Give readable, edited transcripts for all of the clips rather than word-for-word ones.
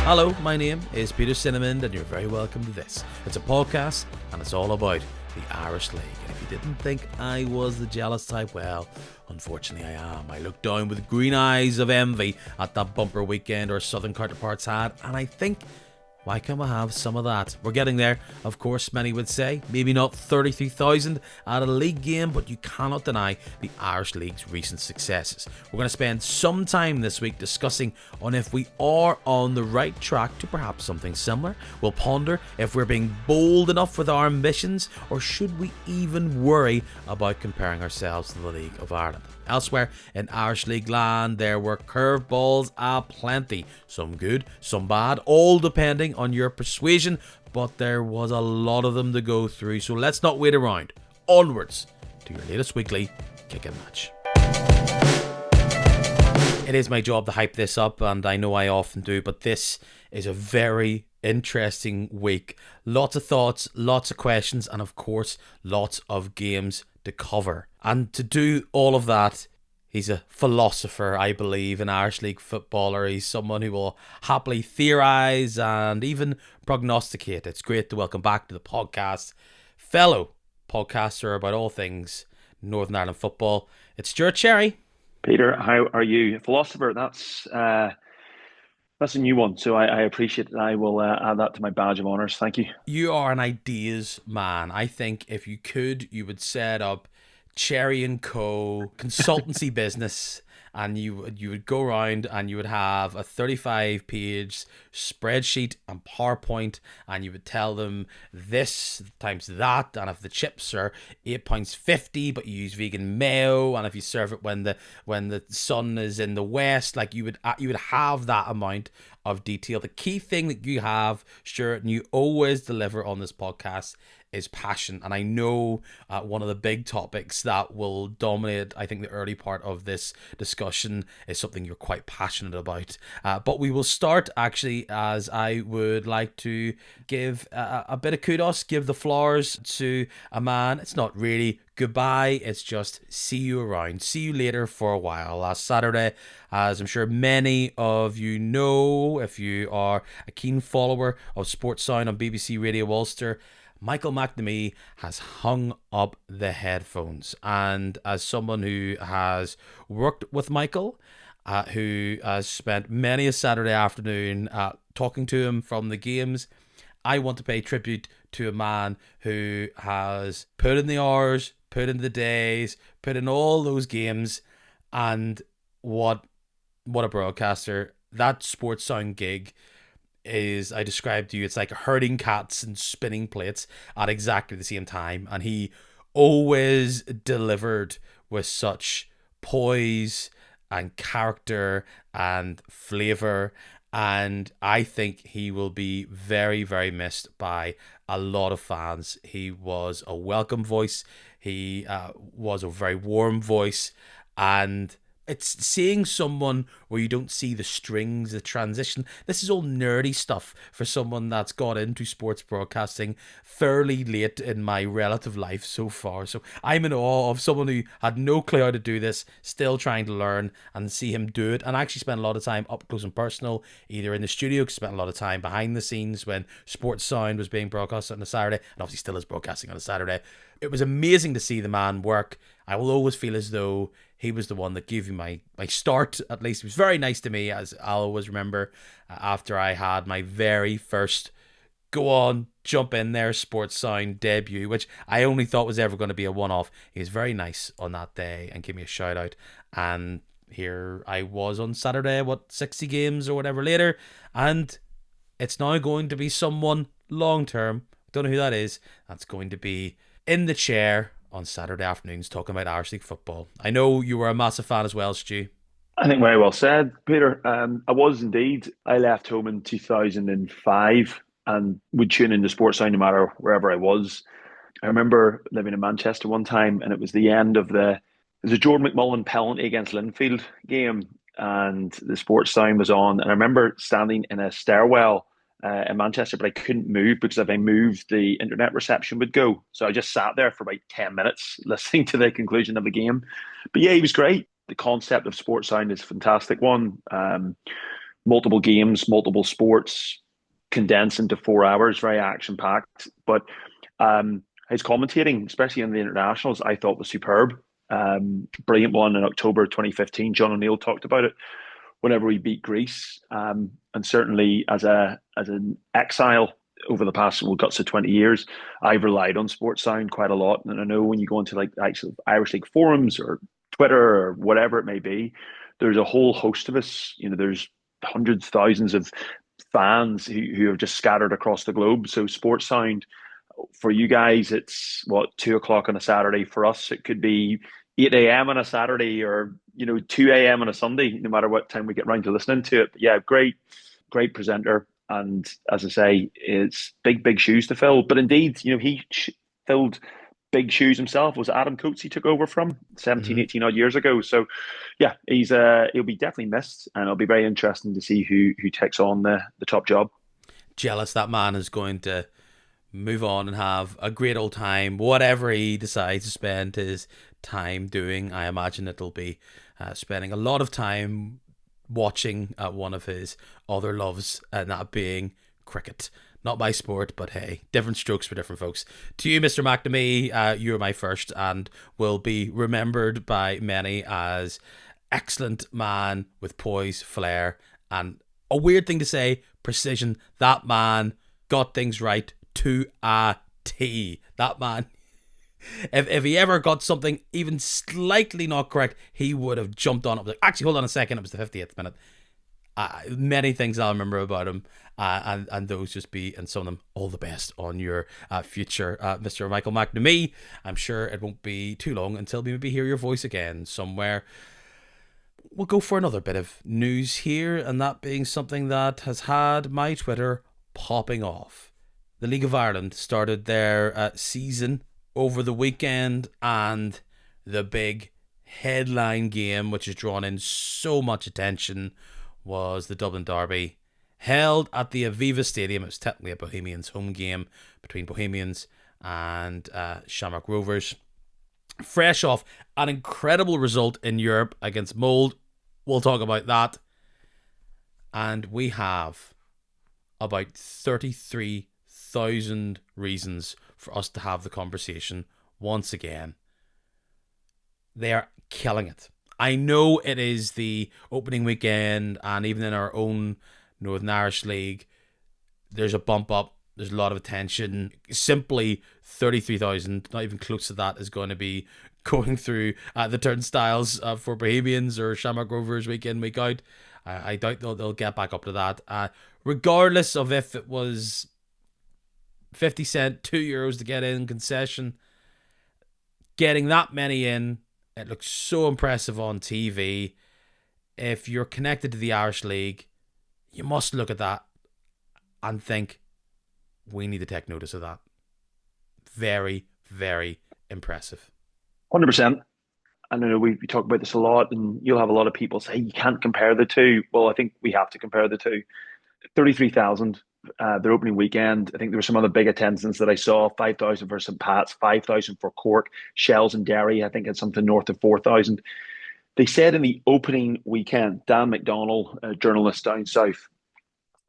Hello, my name is Peter Cinnamon and you're very welcome to this. It's a podcast and it's all about the Irish League. And if you didn't think I was the jealous type, well, unfortunately I am. I look down with green eyes of envy at that bumper weekend our southern counterparts had, and I think, why can't we have some of that? We're getting there, of course, many would say. Maybe not 33,000 at a league game, but you cannot deny the Irish League's recent successes. We're going to spend some time this week discussing on if we are on the right track to perhaps something similar. We'll ponder if we're being bold enough with our ambitions, or should we even worry about comparing ourselves to the League of Ireland. Elsewhere in Irish League land, there were curveballs aplenty. Some good, some bad, all depending on your persuasion, but there was a lot of them to go through, so let's not wait around. Onwards to your latest weekly kick-in match. It is my job to hype this up, and I know I often do, but this is a very interesting week. Lots of thoughts, lots of questions, and of course, lots of games to cover. And to do all of that, he's a philosopher, I believe, an Irish League footballer. He's someone who will happily theorise and even prognosticate. It's great to welcome back to the podcast, fellow podcaster about all things Northern Ireland football. It's Stewart Cherry. Peter, how are you? Philosopher, that's a new one, so I appreciate it. I will add that to my badge of honours. Thank you. You are an ideas man. I think if you could, you would set up Cherry & Co. consultancy business, and you would go around and you would have a 35-page spreadsheet and PowerPoint, and you would tell them this times that, and if the chips are £8.50 but you use vegan mayo, and if you serve it when the sun is in the west, like you would have that amount of detail. The key thing that you have, Stuart, and you always deliver on this podcast, is passion. And I know one of the big topics that will dominate, I think, the early part of this discussion is something you're quite passionate about. But we will start, actually, as I would like to give a bit of kudos, give the flowers to a man. It's not really goodbye, it's just see you around, see you later for a while. Last Saturday, as I'm sure many of you know, if you are a keen follower of Sports Sound on BBC Radio Ulster, Michael McNamee has hung up the headphones. And as someone who has worked with Michael, who has spent many a Saturday afternoon talking to him from the games, I want to pay tribute to a man who has put in the hours, put in the days, put in all those games, and what a broadcaster. That Sports Sound gig is, I described to you, it's like herding cats and spinning plates at exactly the same time, and he always delivered with such poise and character and flavour, and I think he will be very, very missed by a lot of fans. He was a welcome voice, he was a very warm voice, and it's seeing someone where you don't see the strings, the transition. This is all nerdy stuff for someone that's got into sports broadcasting fairly late in my relative life so far. So I'm in awe of someone who had no clue how to do this, still trying to learn, and see him do it. And I actually spent a lot of time up close and personal, either in the studio, spent a lot of time behind the scenes when Sports Sound was being broadcast on a Saturday, and obviously still is broadcasting on a Saturday. It was amazing to see the man work. I will always feel as though he was the one that gave me my start, at least. He was very nice to me, as I'll always remember, after I had my very first go on, jump in there, Sports Sound debut, which I only thought was ever going to be a one-off. He was very nice on that day and gave me a shout out. And here I was on Saturday, 60 games or whatever later, and it's now going to be someone long-term, don't know who that is, that's going to be in the chair on Saturday afternoons talking about Irish League football. I know you were a massive fan as well, Stu. I think very well said, Peter. I was indeed. I left home in 2005 and would tune into Sports Sound no matter wherever I was. I remember living in Manchester one time, and it was the end of the Jordan McMullen penalty against Linfield game, and the Sports Sound was on. And I remember standing in a stairwell in Manchester, but I couldn't move because if I moved, the internet reception would go. So I just sat there for about 10 minutes listening to the conclusion of the game. But yeah, he was great. The concept of Sports Sound is a fantastic one. multiple games, multiple sports condensed into 4 hours, very action packed. But his commentating, especially in the internationals, I thought was superb. Brilliant one in October 2015. John O'Neill talked about it whenever we beat Greece, and certainly as an exile over the past well, guts of 20 years, I've relied on Sports Sound quite a lot. And I know when you go into like actual Irish League forums or Twitter or whatever it may be, there's a whole host of us. There's hundreds, thousands of fans who have just scattered across the globe. So Sports Sound for you guys, it's what, 2 o'clock on a Saturday. For us, it could be 8 a.m. on a Saturday or 2 a.m. on a Sunday, no matter what time we get round to listening to it. But yeah, great presenter. And as I say, it's big shoes to fill. But indeed, he filled big shoes himself. Was it Adam Coates he took over from 17, 18 odd years ago? So yeah, he'll be definitely missed, and it'll be very interesting to see who takes on the top job. Jealous that man is going to move on and have a great old time, whatever he decides to spend his time doing. I imagine it'll be spending a lot of time watching one of his other loves, and that being cricket. Not my sport, but hey, different strokes for different folks. To you, Mr. McNamee, you are my first and will be remembered by many as excellent man with poise, flair, and a weird thing to say, precision. That man got things right to a T. That man, if he ever got something even slightly not correct, he would have jumped on it. Like, actually, hold on a second, it was the 50th minute. Many things I'll remember about him, and those just be, and some of them, all the best on your future, Mr. Michael McNamee. I'm sure it won't be too long until we maybe hear your voice again somewhere. We'll go for another bit of news here, and that being something that has had my Twitter popping off. The League of Ireland started their season over the weekend, and the big headline game, which has drawn in so much attention, was the Dublin Derby, held at the Aviva Stadium. It was technically a Bohemians home game between Bohemians and Shamrock Rovers. Fresh off an incredible result in Europe against Mold. We'll talk about that. And we have about 33,000 reasons for us to have the conversation once again. They are killing it. I know it is the opening weekend, and even in our own Northern Irish League, there's a bump up. There's a lot of attention. Simply 33,000, not even close to that, is going to be going through the turnstiles for Bohemians or Shamrock Rovers week in, week out. I doubt they'll get back up to that. Regardless of if it was 50 cent, €2 to get in concession, getting that many in, it looks so impressive on TV. If you're connected to the Irish League, you must look at that and think, we need to take notice of that. Very, very impressive. 100%. And I know we talk about this a lot, and you'll have a lot of people say you can't compare the two. Well, I think we have to compare the two. 33,000, their opening weekend. I think there were some other big attendances that I saw. 5,000 for St. Pat's, 5,000 for Cork, Shells and Derry. I think it's something north of 4,000. They said in the opening weekend, Dan McDonnell, a journalist down south,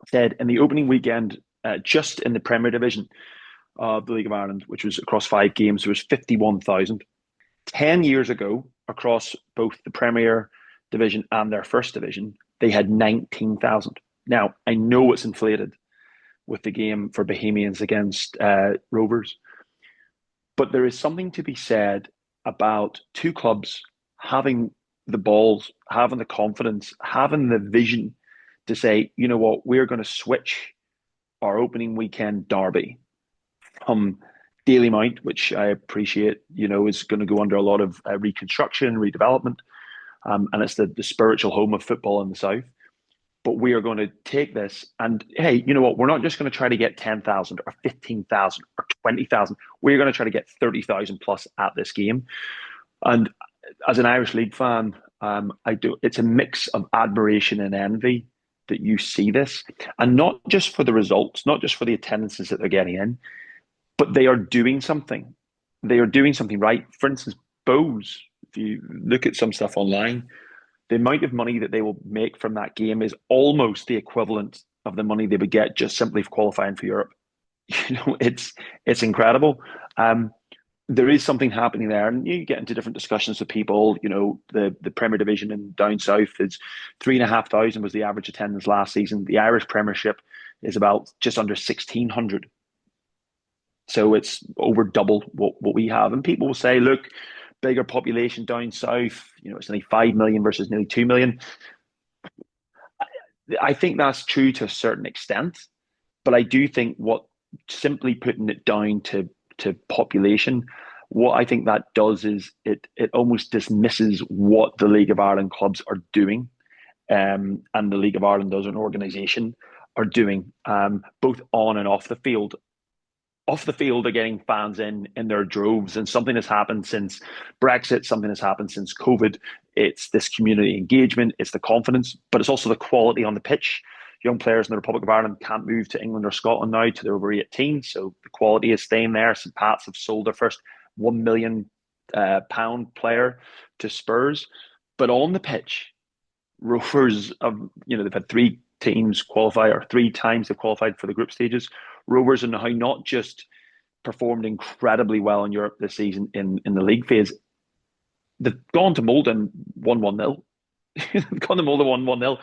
said in the opening weekend, just in the Premier Division of the League of Ireland, which was across 5 games, there was 51,000. 10 years ago, across both the Premier Division and their First Division, they had 19,000. Now, I know it's inflated with the game for Bohemians against Rovers, but there is something to be said about two clubs having the balls, having the confidence, having the vision to say, you know what, we're going to switch our opening weekend derby from Dalymount, which I appreciate, is going to go under a lot of reconstruction, redevelopment, and it's the spiritual home of football in the south. But we are going to take this and, hey, you know what? We're not just going to try to get 10,000 or 15,000 or 20,000. We're going to try to get 30,000 plus at this game. And as an Irish League fan, it's a mix of admiration and envy that you see this. And not just for the results, not just for the attendances that they're getting in, but they are doing something. They are doing something right. For instance, Bowes, if you look at some stuff online, the amount of money that they will make from that game is almost the equivalent of the money they would get just simply for qualifying for Europe. It's incredible. Um, there is something happening there, and you get into different discussions with people. The Premier Division in down south is 3,500 was the average attendance last season. The Irish Premiership is about just under 1,600, so it's over double what we have. And people will say, look, bigger population down south. It's only 5 million versus nearly 2 million. I think that's true to a certain extent, but I do think what simply putting it down to population, what I think that does is it almost dismisses what the League of Ireland clubs are doing, and the League of Ireland as an organisation are doing, both on and off the field. Off the field, they're getting fans in their droves, and something has happened since Brexit. Something has happened since COVID. It's this community engagement. It's the confidence, but it's also the quality on the pitch. Young players in the Republic of Ireland can't move to England or Scotland now till they're over 18, so the quality is staying there. St Pats have sold their first £1 million player to Spurs, but on the pitch, Rovers they've had three teams qualify, or three times they've qualified for the group stages. Rovers are now not just performed incredibly well in Europe this season in the league phase. They've gone to Molden 1-1-0. They've gone to Molden 1-1-0.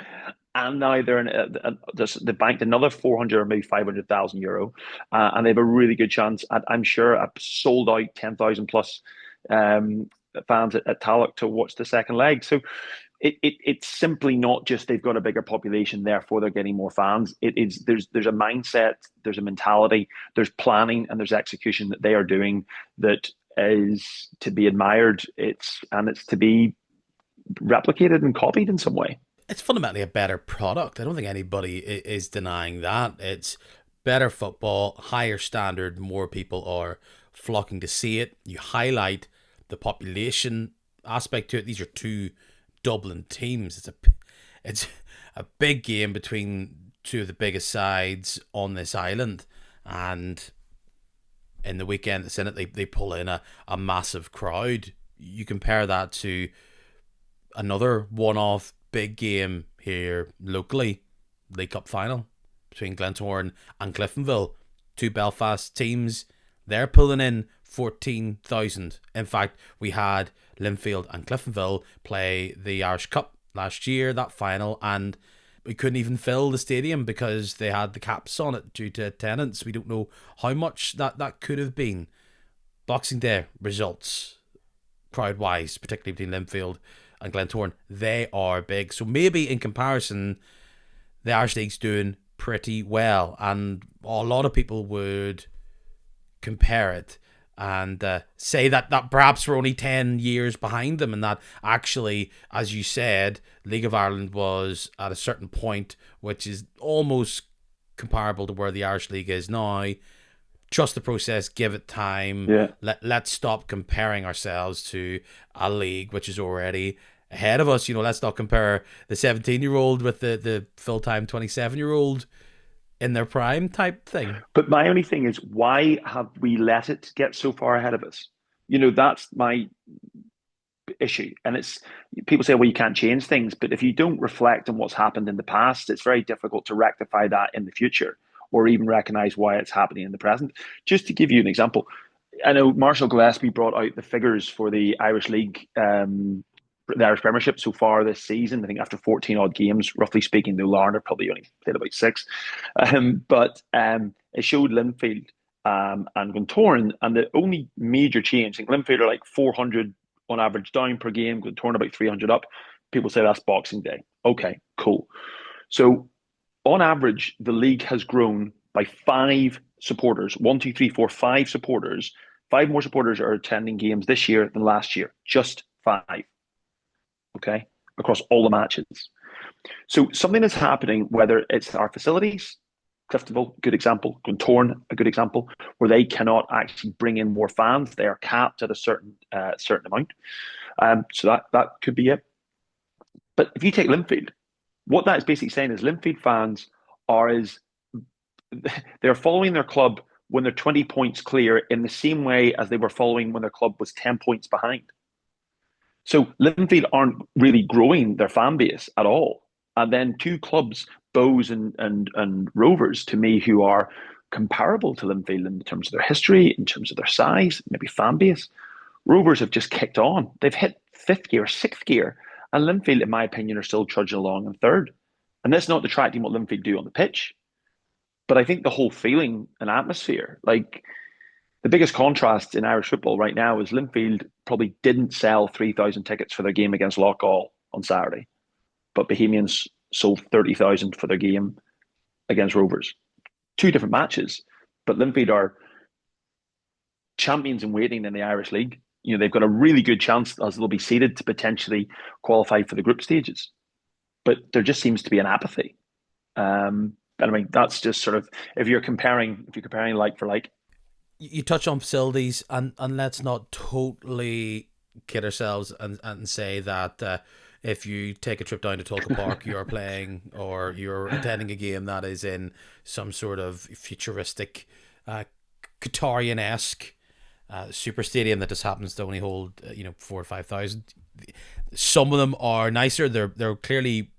And now they've banked another 400 or maybe 500,000 euro, and they have a really good chance at, I'm sure, a sold out 10,000 plus fans at Tallock to watch the second leg. So it's simply not just they've got a bigger population, therefore they're getting more fans. There's a mindset, there's a mentality, there's planning, and there's execution that they are doing that is to be admired. It's to be replicated and copied in some way. It's fundamentally a better product. I don't think anybody is denying that. It's better football, higher standard, more people are flocking to see it. You highlight the population aspect to it. These are two Dublin teams. It's a big game between two of the biggest sides on this island, and in the weekend that's in it, they pull in a massive crowd. You compare that to another one-off big game here locally, League Cup final between Glentoran and Cliftonville, two Belfast teams. They're pulling in 14,000. In fact, we had Linfield and Cliftonville play the Irish Cup last year, that final, and we couldn't even fill the stadium because they had the caps on it due to attendance. We don't know how much that could have been. Boxing Day results, crowd-wise, particularly between Linfield and Glentoran, they are big. So maybe in comparison, the Irish League's doing pretty well, and a lot of people would compare it and say that perhaps we're only 10 years behind them, and that actually, as you said, League of Ireland was at a certain point which is almost comparable to where the Irish League is now. Trust the process, give it time. Yeah. Let's stop comparing ourselves to a league which is already ahead of us. Let's not compare the 17-year-old with the full-time 27-year-old in their prime type thing. But my only thing is, why have we let it get so far ahead of us? That's my issue. And it's, people say, well, you can't change things, but if you don't reflect on what's happened in the past, it's very difficult to rectify that in the future, or even recognize why it's happening in the present. Just to give you an example, I know Marshall Gillespie brought out the figures for the Irish League, the Irish Premiership so far this season. I think after 14 odd games, roughly speaking, though Larner probably only played about 6. But it showed Linfield and Glentoran, and the only major change, I think Linfield are like 400 on average down per game, Glentoran about 300 up. People say that's Boxing Day. Okay, cool. So on average, the league has grown by 5 supporters. 1, 2, 3, 4, 5 supporters. 5 more supporters are attending games this year than last year. Just 5. Okay, across all the matches. So something is happening, whether it's our facilities, Cliftonville, good example, Glentoran, a good example, where they cannot actually bring in more fans. They are capped at a certain amount. So that could be it. But if you take Linfield, what that is basically saying is Linfield fans they're following their club when they're 20 points clear in the same way as they were following when their club was 10 points behind. So Linfield aren't really growing their fan base at all. And then two clubs, Bows and Rovers, to me, who are comparable to Linfield in terms of their history, in terms of their size, maybe fan base. Rovers have just kicked on. They've hit fifth gear, sixth gear, and Linfield, in my opinion, are still trudging along in third. And that's not detracting what Linfield do on the pitch, but I think the whole feeling and atmosphere, like the biggest contrast in Irish football right now is Linfield probably didn't sell 3,000 tickets for their game against Loughgall on Saturday, but Bohemians sold 30,000 for their game against Rovers. Two different matches, but Linfield are champions in waiting in the Irish League. You know, they've got a really good chance as they'll be seeded to potentially qualify for the group stages. But there just seems to be an apathy. And I mean, that's just sort of if you're comparing like for like. You touch on facilities, and let's not totally kid ourselves and say that if you take a trip down to Tulka Park, you're playing or you're attending a game that is in some sort of futuristic, Qatarian-esque super stadium that just happens to only hold 4 or 5 thousand. Some of them are nicer. They're clearly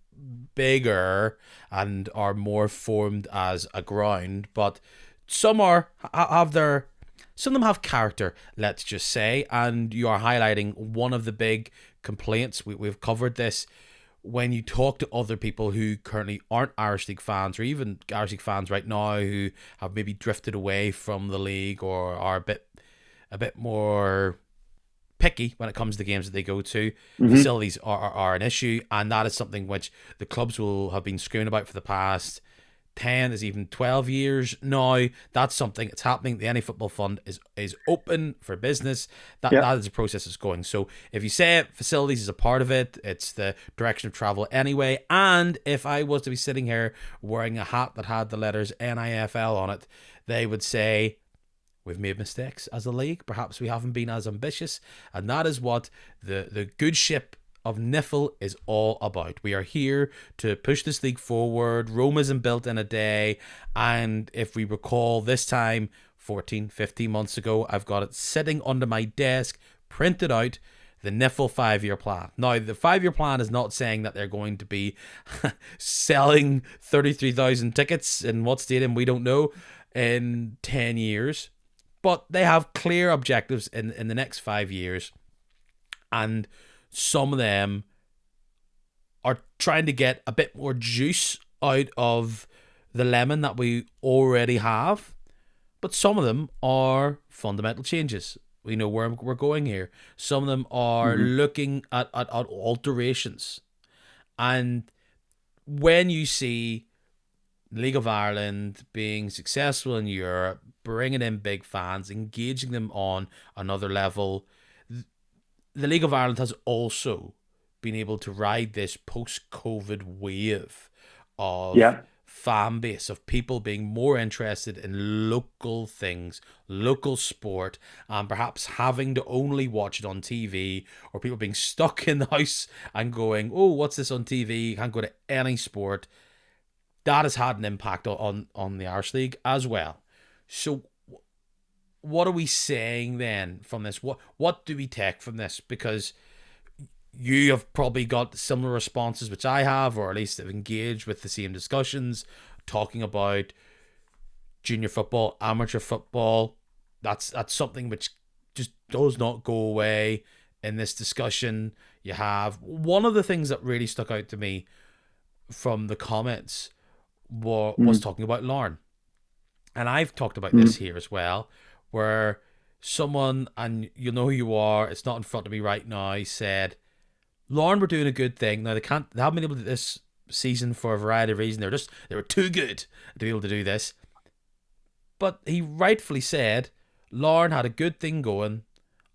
bigger and are more formed as a ground, but some are have their some of them have character, let's just say. And you are highlighting one of the big complaints. We've covered this. When you talk to other people who currently aren't Irish League fans, or even Irish League fans right now who have maybe drifted away from the league or are a bit more picky when it comes to the games that they go to, Mm-hmm. facilities are an issue, and that is something which the clubs will have been screaming about for the past 10 is even 12 years now. That's something that's happening. The NA Football Fund is open for business. Yeah. That is a process that's going. So if you say it, facilities is a part of it, it's the direction of travel anyway. And if I was to be sitting here wearing a hat that had the letters NIFL on it, they would say we've made mistakes as a league. Perhaps we haven't been as ambitious. And that is what the good ship of NIFL is all about. We are here to push this league forward. Rome isn't built in a day. And if we recall this time, 14, 15 months ago, I've got it sitting under my desk, printed out, the NIFL 5-year plan. Now, the 5-year plan is not saying that they're going to be selling 33,000 tickets in what stadium, we don't know, in 10 years. But they have clear objectives in the next 5 years. And some of them are trying to get a bit more juice out of the lemon that we already have. But some of them are fundamental changes. We know where we're going here. Some of them are Mm-hmm. looking at alterations. And when you see League of Ireland being successful in Europe, bringing in big fans, engaging them on another level, the League of Ireland has also been able to ride this post-COVID wave of Yeah. fan base, of people being more interested in local things, local sport, and perhaps having to only watch it on TV, or people being stuck in the house and going, oh, what's this on TV? Can't go to any sport. That has had an impact on the Irish League as well. So what are we saying then from this? What do we take from this? Because you have probably got similar responses which I have, or at least have engaged with the same discussions, talking about junior football, amateur football. That's something which just does not go away in this discussion. You have one of the things that really stuck out to me from the comments was Mm-hmm. talking about Larne. And I've talked about this Mm-hmm. here as well, where someone, and you know who you are, it's not in front of me right now, said, Larne were doing a good thing. Now they haven't been able to do this season for a variety of reasons. They were too good to be able to do this. But he rightfully said Larne had a good thing going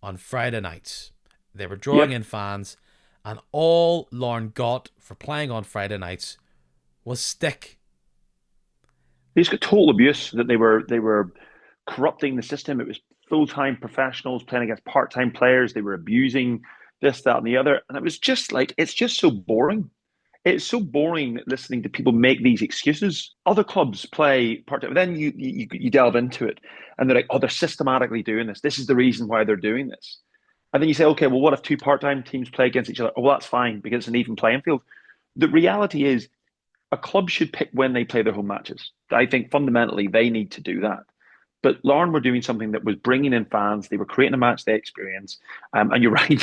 on Friday nights. They were drawing Yep. in fans, and all Larne got for playing on Friday nights was stick. They just got total abuse that they were corrupting the system. It was full-time professionals playing against part-time players. They were abusing this, that, and the other. And it was just like, it's just so boring. It's so boring listening to people make these excuses. Other clubs play part-time. Then you delve into it and they're like, oh, they're systematically doing this. This is the reason why they're doing this. And then you say, okay, well, what if two part-time teams play against each other? Oh, well, that's fine because it's an even playing field. The reality is a club should pick when they play their home matches. I think fundamentally they need to do that. But Larne were doing something that was bringing in fans. They were creating a match day experience. And you're right,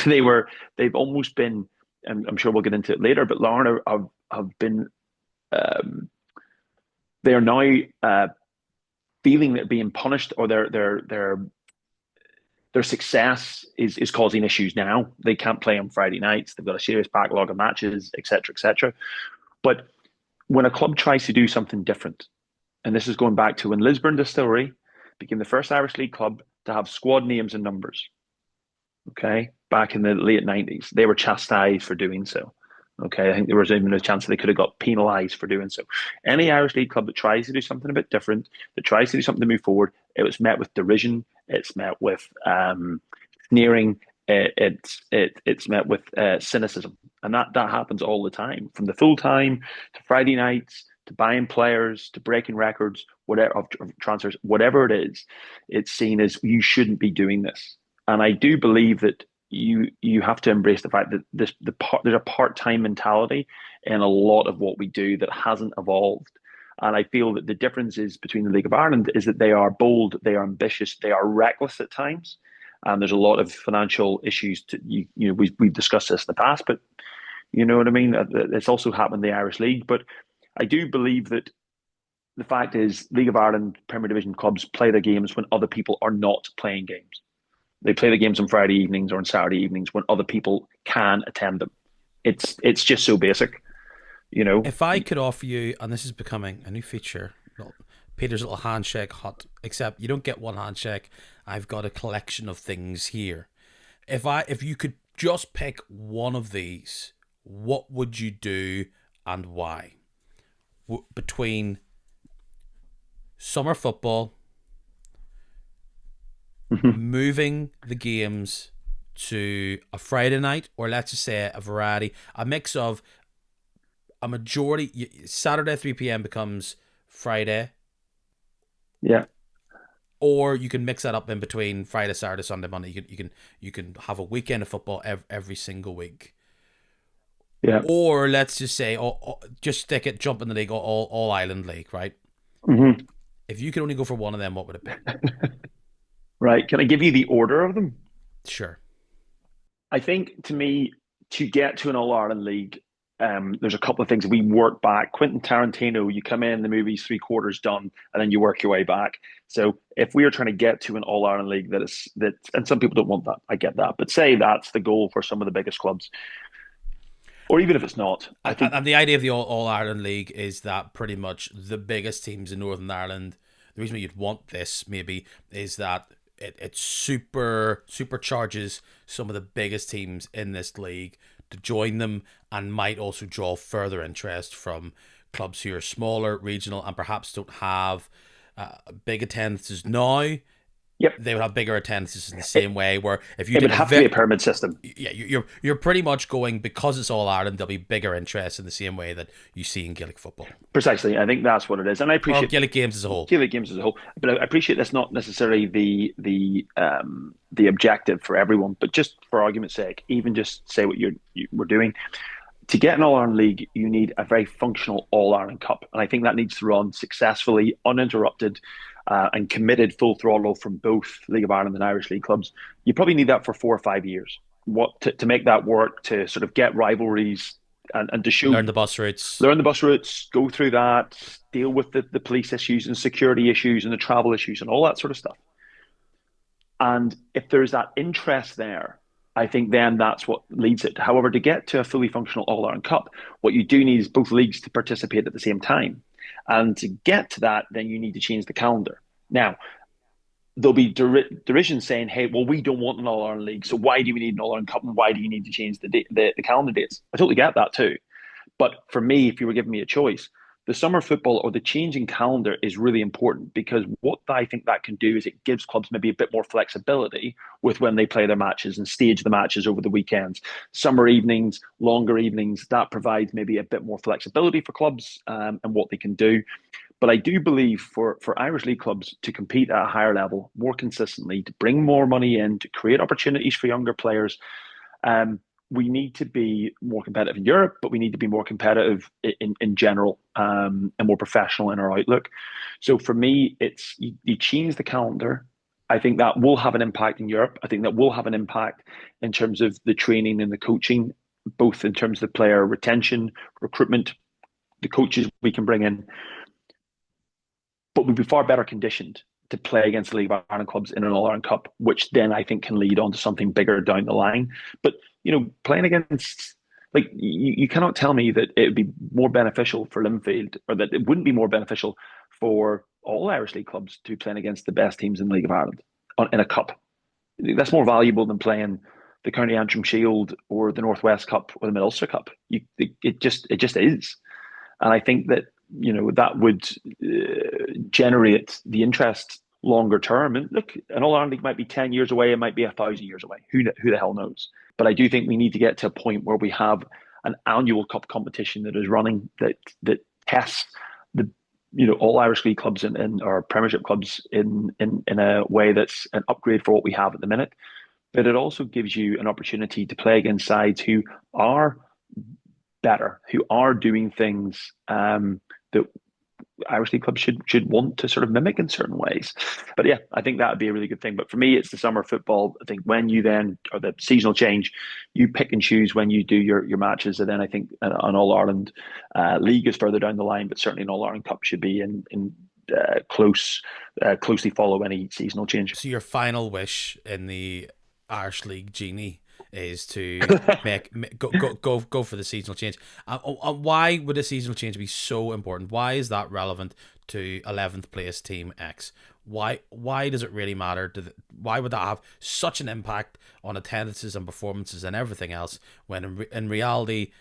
they've almost been, and I'm sure we'll get into it later, but Larne have been, um, they are now feeling that being punished or their success is causing issues now. They can't play on Friday nights. They've got a serious backlog of matches, etc., etc. But when a club tries to do something different, and this is going back to when Lisburn Distillery became the first Irish League club to have squad names and numbers, okay, back in the late 90s, they were chastised for doing so. Okay, I think there was even a chance that they could have got penalised for doing so. Any Irish League club that tries to do something a bit different, that tries to do something to move forward, it was met with derision. It's met with sneering. It's met with cynicism, and that happens all the time, from the full time to Friday nights to buying players to breaking records, whatever of transfers, whatever it is. It's seen as you shouldn't be doing this, and I do believe that you have to embrace the fact that there's a part-time mentality in a lot of what we do that hasn't evolved. And I feel that the differences between the League of Ireland is that they are bold, they are ambitious, they are reckless at times, and there's a lot of financial issues. We've discussed this in the past, but you know what I mean. It's also happened in the Irish League, but I do believe that the fact is, League of Ireland Premier Division clubs play their games when other people are not playing games. They play the games on Friday evenings or on Saturday evenings when other people can attend them. It's just so basic, you know. If I could offer you, and this is becoming a new feature, Peter's little handshake hut, except you don't get one handshake. I've got a collection of things here. If you could just pick one of these, what would you do and why? Between summer football, moving the games to a Friday night, or let's just say a variety, a mix of a majority, Saturday 3 p.m. becomes Friday, Yeah, or you can mix that up in between Friday, Saturday, Sunday, Monday. You can have a weekend of football every single week. yeah. Or let's just say, just stick it, jump in the league, all Island League, right? Mm-hmm. If you could only go for one of them, what would it be? Right. Can I give you the order of them? Sure. I think, to me, to get to an All Ireland League, there's a couple of things. We work back. Quentin Tarantino, you come in, the movie's three quarters done, and then you work your way back. So if we are trying to get to an All Ireland League, and some people don't want that, I get that, but say that's the goal for some of the biggest clubs, or even if it's not, I think. And the idea of the All Ireland League is that pretty much the biggest teams in Northern Ireland. The reason why you'd want this maybe is that it supercharges some of the biggest teams in this league to join them, and might also draw further interest from clubs who are smaller, regional, and perhaps don't have big attendances now. Yep. They would have bigger attendances in the same way. Where if you It did would have to be a pyramid system. yeah, you're pretty much going, because it's all Ireland. There'll be bigger interest in the same way that you see in Gaelic football Precisely. I think that's what it is, and I or appreciate Gaelic games as a whole. Gaelic games as a whole. But I appreciate that's not necessarily the objective for everyone. But just for argument's sake, even just say what we're doing. To get an All Ireland League, you need a very functional All Ireland Cup, and I think that needs to run successfully, uninterrupted, and committed full throttle from both League of Ireland and Irish League clubs. You probably need that for 4 or 5 years. To make that work, to sort of get rivalries and to show, Learn the bus routes. learn the bus routes, go through that, deal with the police issues and security issues and the travel issues and all that sort of stuff. And if there's that interest there, I think then that's what leads it. However, to get to a fully functional All Ireland Cup, what you do need is both leagues to participate at the same time. And to get to that, then you need to change the calendar. Now, there'll be derision saying, hey, well, we don't want an All Ireland League, so why do we need an All Ireland Cup and why do you need to change the calendar dates? I totally get that too. But for me, if you were giving me a choice, the summer football or the changing calendar is really important, because what I think that can do is it gives clubs maybe a bit more flexibility with when they play their matches and stage the matches over the weekends. Summer evenings, longer evenings, that provides maybe a bit more flexibility for clubs and what they can do. But I do believe for Irish League clubs to compete at a higher level more consistently, to bring more money in, to create opportunities for younger players, um, we need to be more competitive in Europe, but we need to be more competitive in general, and more professional in our outlook. So for me, it's you change the calendar. I think that will have an impact in Europe. I think that will have an impact in terms of the training and the coaching, both in terms of the player retention, recruitment, the coaches we can bring in, but we'd be far better conditioned to play against the League of Ireland clubs in an All Ireland Cup, which then I think can lead on to something bigger down the line. But playing against, like, you cannot tell me that it would be more beneficial for Linfield, or that it wouldn't be more beneficial for all Irish League clubs to be playing against the best teams in the League of Ireland in a cup. That's more valuable than playing the County Antrim Shield or the Northwest Cup or the Mid Ulster Cup. It just is. And I think that that would generate the interest longer term. And look, an All Ireland League might be 10 years away, it might be 1,000 years away. Who the hell knows? But I do think we need to get to a point where we have an annual cup competition that is running, that tests the all Irish League clubs and our Premiership clubs in a way that's an upgrade for what we have at the minute. But it also gives you an opportunity to play against sides who are better, who are doing things that Irish League clubs should want to sort of mimic in certain ways. But yeah, I think that would be a really good thing. But for me, it's the summer football. I think when you then, or the seasonal change, you pick and choose when you do your matches. And then I think an All Ireland League is further down the line, but certainly an All Ireland Cup should be in closely follow any seasonal change. So your final wish in the Irish League genie is to go for the seasonal change. Why would a seasonal change be so important? Why is that relevant to 11th place team X? Why does it really matter? Why would that have such an impact on attendances and performances and everything else, when in reality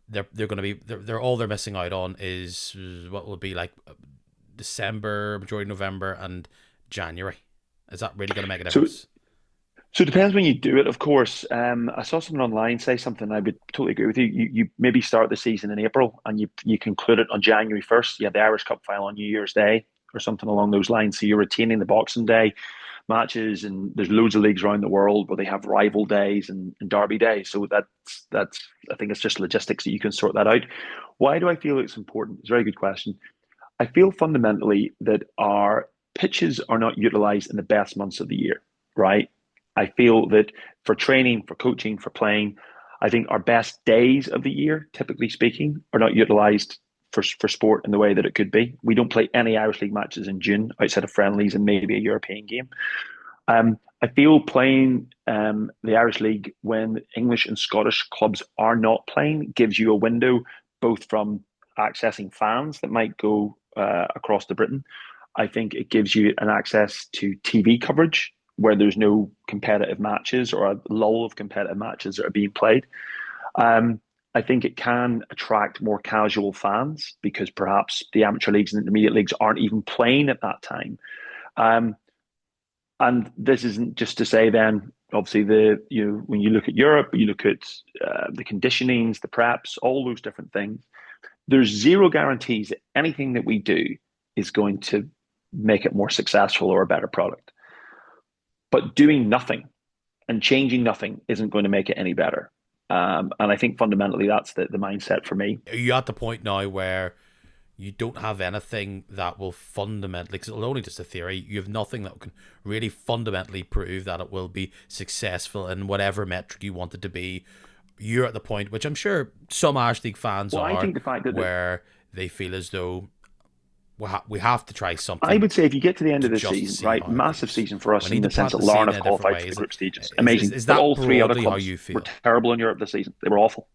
they're going to be they're all they're missing out on is what will be like December, majority November, and January? Is that really going to make a difference? So it depends when you do it, of course. I saw someone online say something. I would totally agree with you. You maybe start the season in April and you conclude it on January 1st. You have the Irish Cup final on New Year's Day or something along those lines. So you're retaining the Boxing Day matches, and there's loads of leagues around the world where they have rival days and derby days. So that's I think it's just logistics that you can sort that out. Why do I feel it's important? It's a very good question. I feel fundamentally that our pitches are not utilized in the best months of the year, right? I feel that for training, for coaching, for playing, I think our best days of the year, typically speaking, are not utilised for sport in the way that it could be. We don't play any Irish League matches in June outside of friendlies and maybe a European game. I feel playing the Irish League when English and Scottish clubs are not playing gives you a window both from accessing fans that might go across to Britain. I think it gives you an access to TV coverage where there's no competitive matches or a lull of competitive matches that are being played. I think it can attract more casual fans because perhaps the amateur leagues and intermediate leagues aren't even playing at that time. And this isn't just to say then, obviously, when you look at Europe, you look at the conditionings, the preps, all those different things. There's zero guarantees that anything that we do is going to make it more successful or a better product. But doing nothing and changing nothing isn't going to make it any better. And I think fundamentally that's the mindset for me. Are you at the point now where you don't have anything that will fundamentally, because it's only just a theory, you have nothing that can really fundamentally prove that it will be successful in whatever metric you want it to be? You're at the point, which I'm sure some Irish League fans are, I think the fact that where they feel as though we have to try something. I would say if you get to the end of the season, right, massive season for us in the sense that Larne have qualified for the group stages. Amazing. Is that all three other clubs were terrible in Europe this season. They were awful.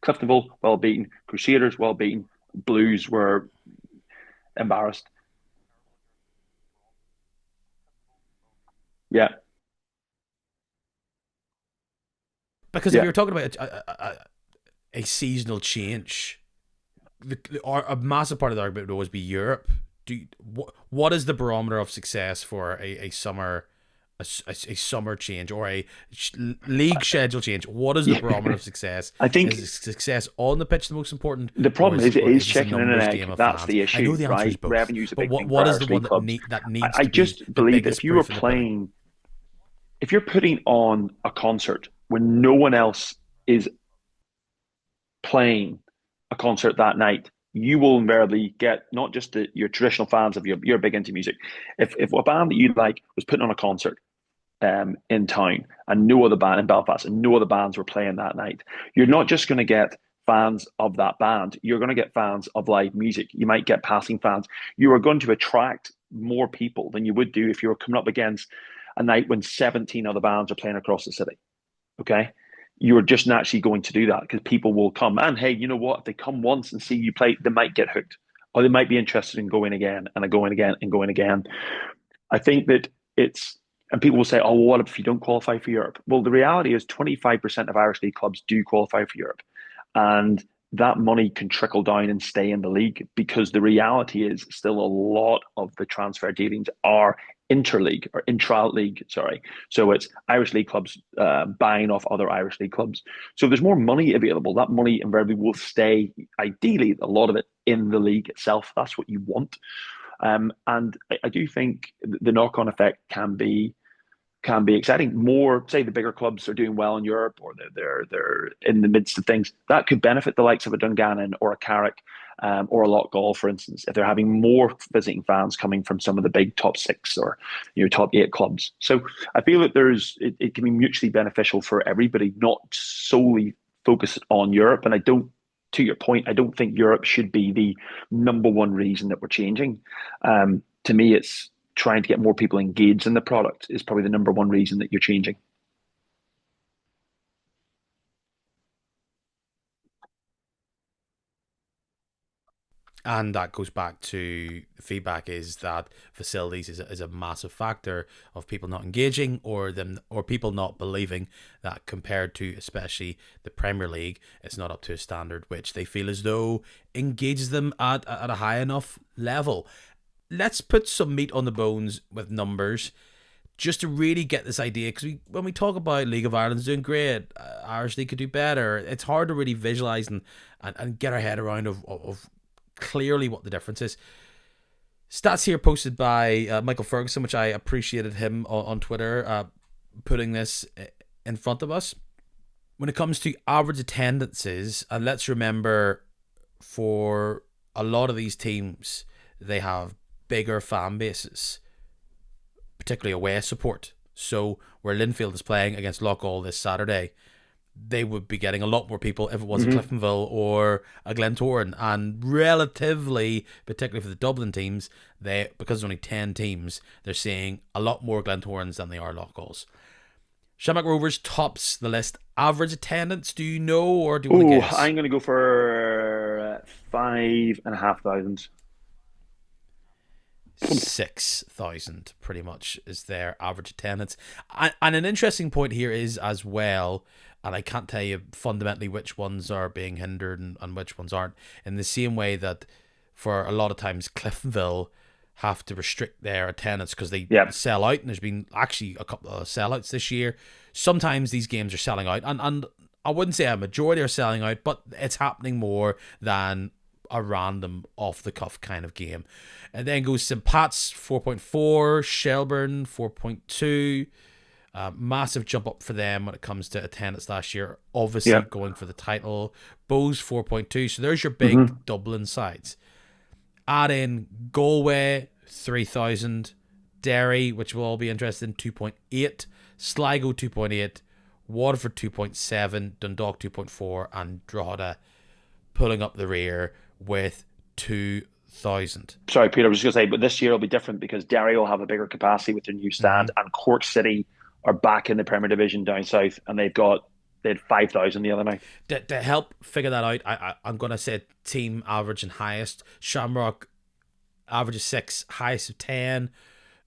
Cliftonville, well beaten. Crusaders, well beaten. Blues were embarrassed. Yeah. Because if you're talking about a seasonal change, a massive part of the argument would always be Europe. What is the barometer of success for a summer a summer change or a league schedule change, what is the Yeah. barometer of success? I think Is success on the pitch the most important, the or problem is it is is this a chicken and an numbers egg. game of That's fans? the I know issue, the answer is right? both, Revenue is a but big thing for what is the Irish one league clubs. that I, needs I to be just the believe that biggest if you were proof in the pudding? playing, if you're putting on a concert when no one else is playing a concert that night, you will invariably get not just your traditional fans of you're big into music. If a band that you like was putting on a concert in town and no other band in Belfast and no other bands were playing that night, you're not just going to get fans of that band, you're going to get fans of live music. You might get passing fans. You are going to attract more people than you would do if you were coming up against a night when 17 other bands are playing across the city. Okay. You're just naturally going to do that because people will come. And hey, you know what? If they come once and see you play, they might get hooked or they might be interested in going again and going again and going again. I think that it's, and people will say, oh, well, what if you don't qualify for Europe? Well, the reality is 25% of Irish league clubs do qualify for Europe. And that money can trickle down and stay in the league because the reality is still a lot of the transfer dealings are interleague or intra-league, sorry. So it's Irish league clubs buying off other Irish league clubs. So there's more money available. That money invariably will stay, ideally, a lot of it in the league itself. That's what you want. And I do think the knock-on effect can be exciting. More, say, the bigger clubs are doing well in Europe, or they're in the midst of things that could benefit the likes of a Dungannon or a Carrick, or a Loughgall, for instance, if they're having more visiting fans coming from some of the big top six or top eight clubs. So I feel that it can be mutually beneficial for everybody, not solely focused on Europe. And I don't. To your point, I don't think Europe should be the number one reason that we're changing. To me, it's trying to get more people engaged in the product is probably the number one reason that you're changing. And that goes back to feedback is that facilities is a massive factor of people not engaging or them or people not believing that compared to especially the Premier League, it's not up to a standard which they feel as though engages them at a high enough level. Let's put some meat on the bones with numbers just to really get this idea, because when we talk about League of Ireland's doing great, Irish League could do better, it's hard to really visualise and get our head around of clearly what the difference is. Stats here posted by Michael Ferguson, which I appreciated him on Twitter putting this in front of us. When it comes to average attendances, and let's remember for a lot of these teams, they have bigger fan bases, particularly away support. So where Linfield is playing against Loughgall this Saturday, they would be getting a lot more people if it was a Cliftonville or a Glentoran. And relatively, particularly for the Dublin teams, because there's only 10 teams, they're seeing a lot more Glentorans than they are Loughgalls. Shamrock Rovers tops the list. Average attendance, do you know, or do you want to guess? I'm going to go for 5,500. 6,000 pretty much is their average attendance. And an interesting point here is as well, and I can't tell you fundamentally which ones are being hindered and which ones aren't, in the same way that for a lot of times Cliftonville have to restrict their attendance because they sell out, and there's been actually a couple of sellouts this year. Sometimes these games are selling out, and I wouldn't say a majority are selling out, but it's happening more than a random off-the-cuff kind of game. And then goes St. Pat's 4.4, Shelburne 4.2. Massive jump up for them when it comes to attendance last year. Obviously going for the title. Bowes 4.2. So there's your big Dublin sides. Add in Galway 3,000. Derry, which we'll all be interested in, 2.8. Sligo 2.8. Waterford 2.7. Dundalk 2.4. And Drogheda pulling up the rear with 2,000. Sorry, Peter, I was just going to say, but this year will be different because Derry will have a bigger capacity with their new stand, and Cork City are back in the Premier Division down south, and they had 5,000 the other night. To help figure that out, I'm going to say team average and highest. Shamrock average of 6, highest of 10.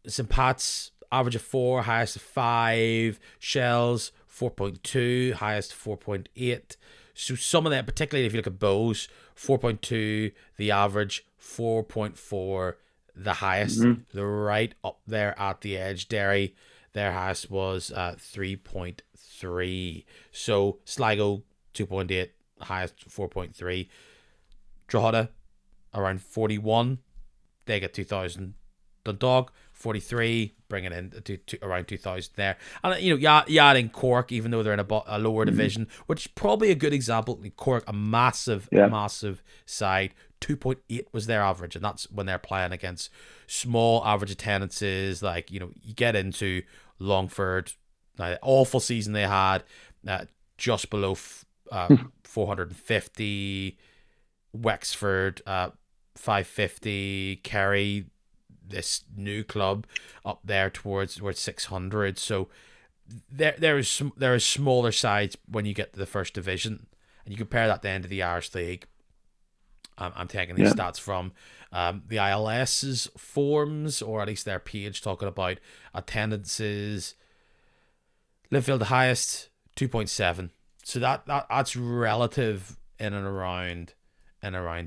St. Pat's average of 4, highest of 5. Shells 4.2, highest 4.8. So some of that, particularly if you look at Bowes, 4.2 the average, 4.4 the highest. They're right up there at the edge. Derry, Their highest was 3.3. So Sligo 2.8, highest 4.3. Drogheda around 41. They get 2,000. Dundalk 43, bringing in to around 2,000 there. And you add in Cork, even though they're in a lower division, which is probably a good example. Cork, a massive side. 2.8 was their average, and that's when they're playing against small average attendances. Like, you get into Longford, awful season they had, just below 450. Wexford 550. Kerry, this new club, up there towards 600. So there is smaller sides when you get to the first division, and you compare that to the end of the Irish League. I'm taking these stats from the ILS's forms, or at least their page, talking about attendances. Linfield the highest 2.7. So that's relative in and around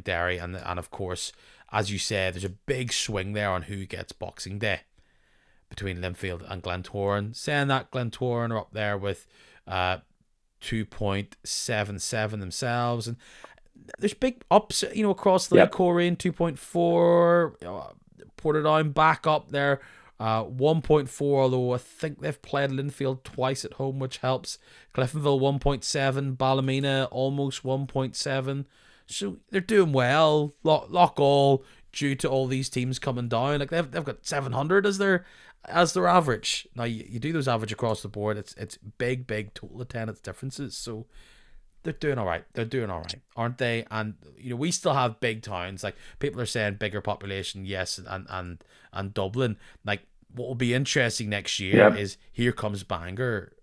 Derry, and of course, as you said, there's a big swing there on who gets Boxing Day between Linfield and Glentoran. Saying that, Glentoran are up there with 2.77 themselves, and there's big ups, across the league. Coleraine 2.4, Portadown back up there, 1.4. Although I think they've played Linfield twice at home, which helps. Cliftonville 1.7, Ballymena almost 1.7. So they're doing well. Lock all, due to all these teams coming down. Like they've got 700 as their average. Now you do those average across the board. It's big total attendance differences. So they're doing all right. They're doing all right, aren't they? And we still have big towns. Like, people are saying bigger population, yes, and Dublin. Like, what will be interesting next year is, here comes Bangor.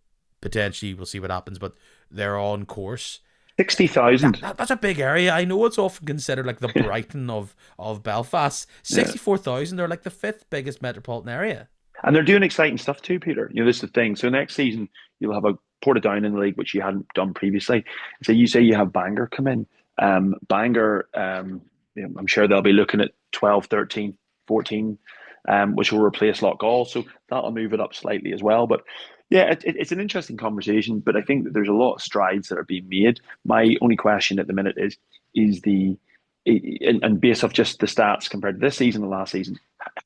Potentially, we'll see what happens, but they're on course. 60,000. That's a big area. I know it's often considered like the Brighton of Belfast. 64,000. They're like the 5th biggest metropolitan area. And they're doing exciting stuff too, Peter. This is the thing. So next season, you'll have a Portadown in the league, which you hadn't done previously. So you say you have Bangor come in. Bangor, I'm sure they'll be looking at 12, 13, 14, which will replace Loughgall. So that'll move it up slightly as well. But yeah, it's an interesting conversation. But I think that there's a lot of strides that are being made. My only question at the minute is and based off just the stats compared to this season and last season,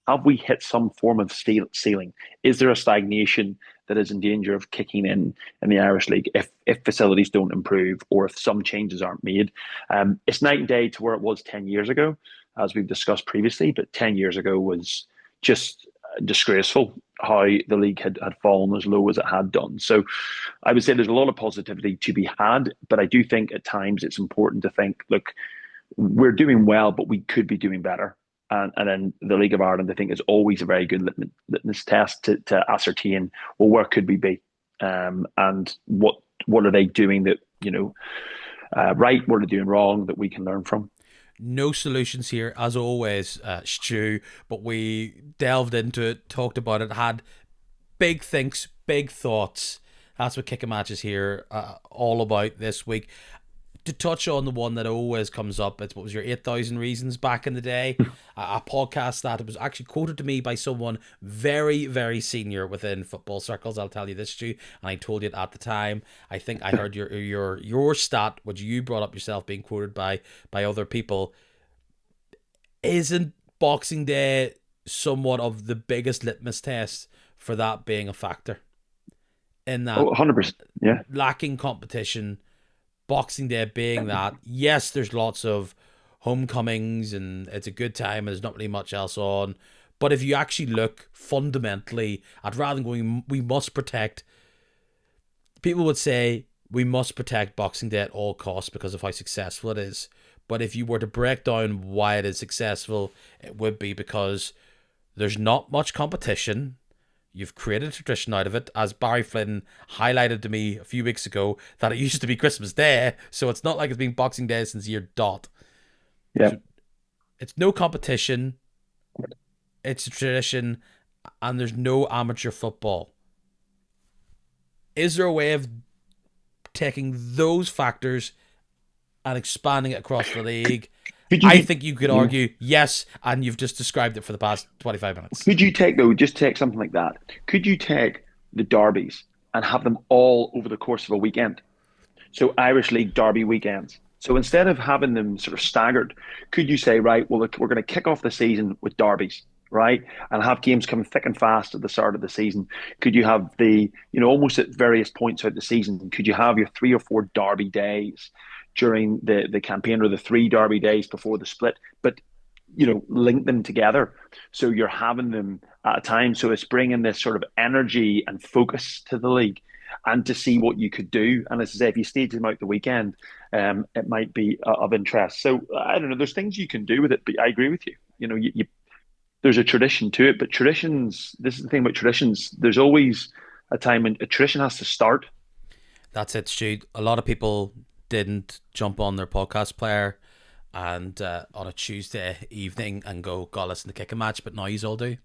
have we hit some form of ceiling? Is there a stagnation that is in danger of kicking in the Irish League if facilities don't improve, or if some changes aren't made? It's night and day to where it was 10 years ago, as we've discussed previously, but 10 years ago was just disgraceful how the league had fallen as low as it had done. So I would say there's a lot of positivity to be had, but I do think at times it's important to think, look, we're doing well, but we could be doing better. And then the League of Ireland, I think, is always a very good litmus test to ascertain, well, where could we be? And what are they doing that, right, what are they doing wrong that we can learn from? No solutions here, as always, Stu, but we delved into it, talked about it, had big thinks, big thoughts. That's what Kick a Match is here all about this week. To touch on the one that always comes up, it's what was your 8,000 Reasons back in the day, a podcast that was actually quoted to me by someone very, very senior within football circles. I'll tell you this, Stu, and I told you it at the time. I think I heard your stat, which you brought up yourself, being quoted by other people. Isn't Boxing Day somewhat of the biggest litmus test for that being a factor? In that, 100%, yeah, lacking competition. Boxing Day being that, yes, there's lots of homecomings and it's a good time and there's not really much else on. But if you actually look fundamentally at, rather than going, we must protect, people would say we must protect Boxing Day at all costs because of how successful it is. But if you were to break down why it is successful, it would be because there's not much competition. You've created a tradition out of it, as Barry Flynn highlighted to me a few weeks ago, that it used to be Christmas Day, so it's not like it's been Boxing Day since year dot. Yeah, so it's no competition, it's a tradition, and there's no amateur football. Is there a way of taking those factors and expanding it across the league? I think you could argue yes, and you've just described it for the past 25 minutes. Could you take something like that? Could you take the derbies and have them all over the course of a weekend. So Irish League derby weekends. So instead of having them sort of staggered, could you say, right, well, look, we're going to kick off the season with derbies, right? And have games coming thick and fast at the start of the season. Could you have almost at various points out the season, could you have your 3 or 4 derby days during the campaign, or the 3 derby days before the split? But link them together so you're having them at a time. So it's bringing this sort of energy and focus to the league, and to see what you could do. And as I say, if you stage them out the weekend, it might be of interest. So I don't know. There's things you can do with it, but I agree with you. There's a tradition to it, but traditions. This is the thing about traditions. There's always a time when a tradition has to start. That's it, Stu. A lot of people didn't jump on their podcast player and on a Tuesday evening and go, God, listen to Kick a Match, but now you all do.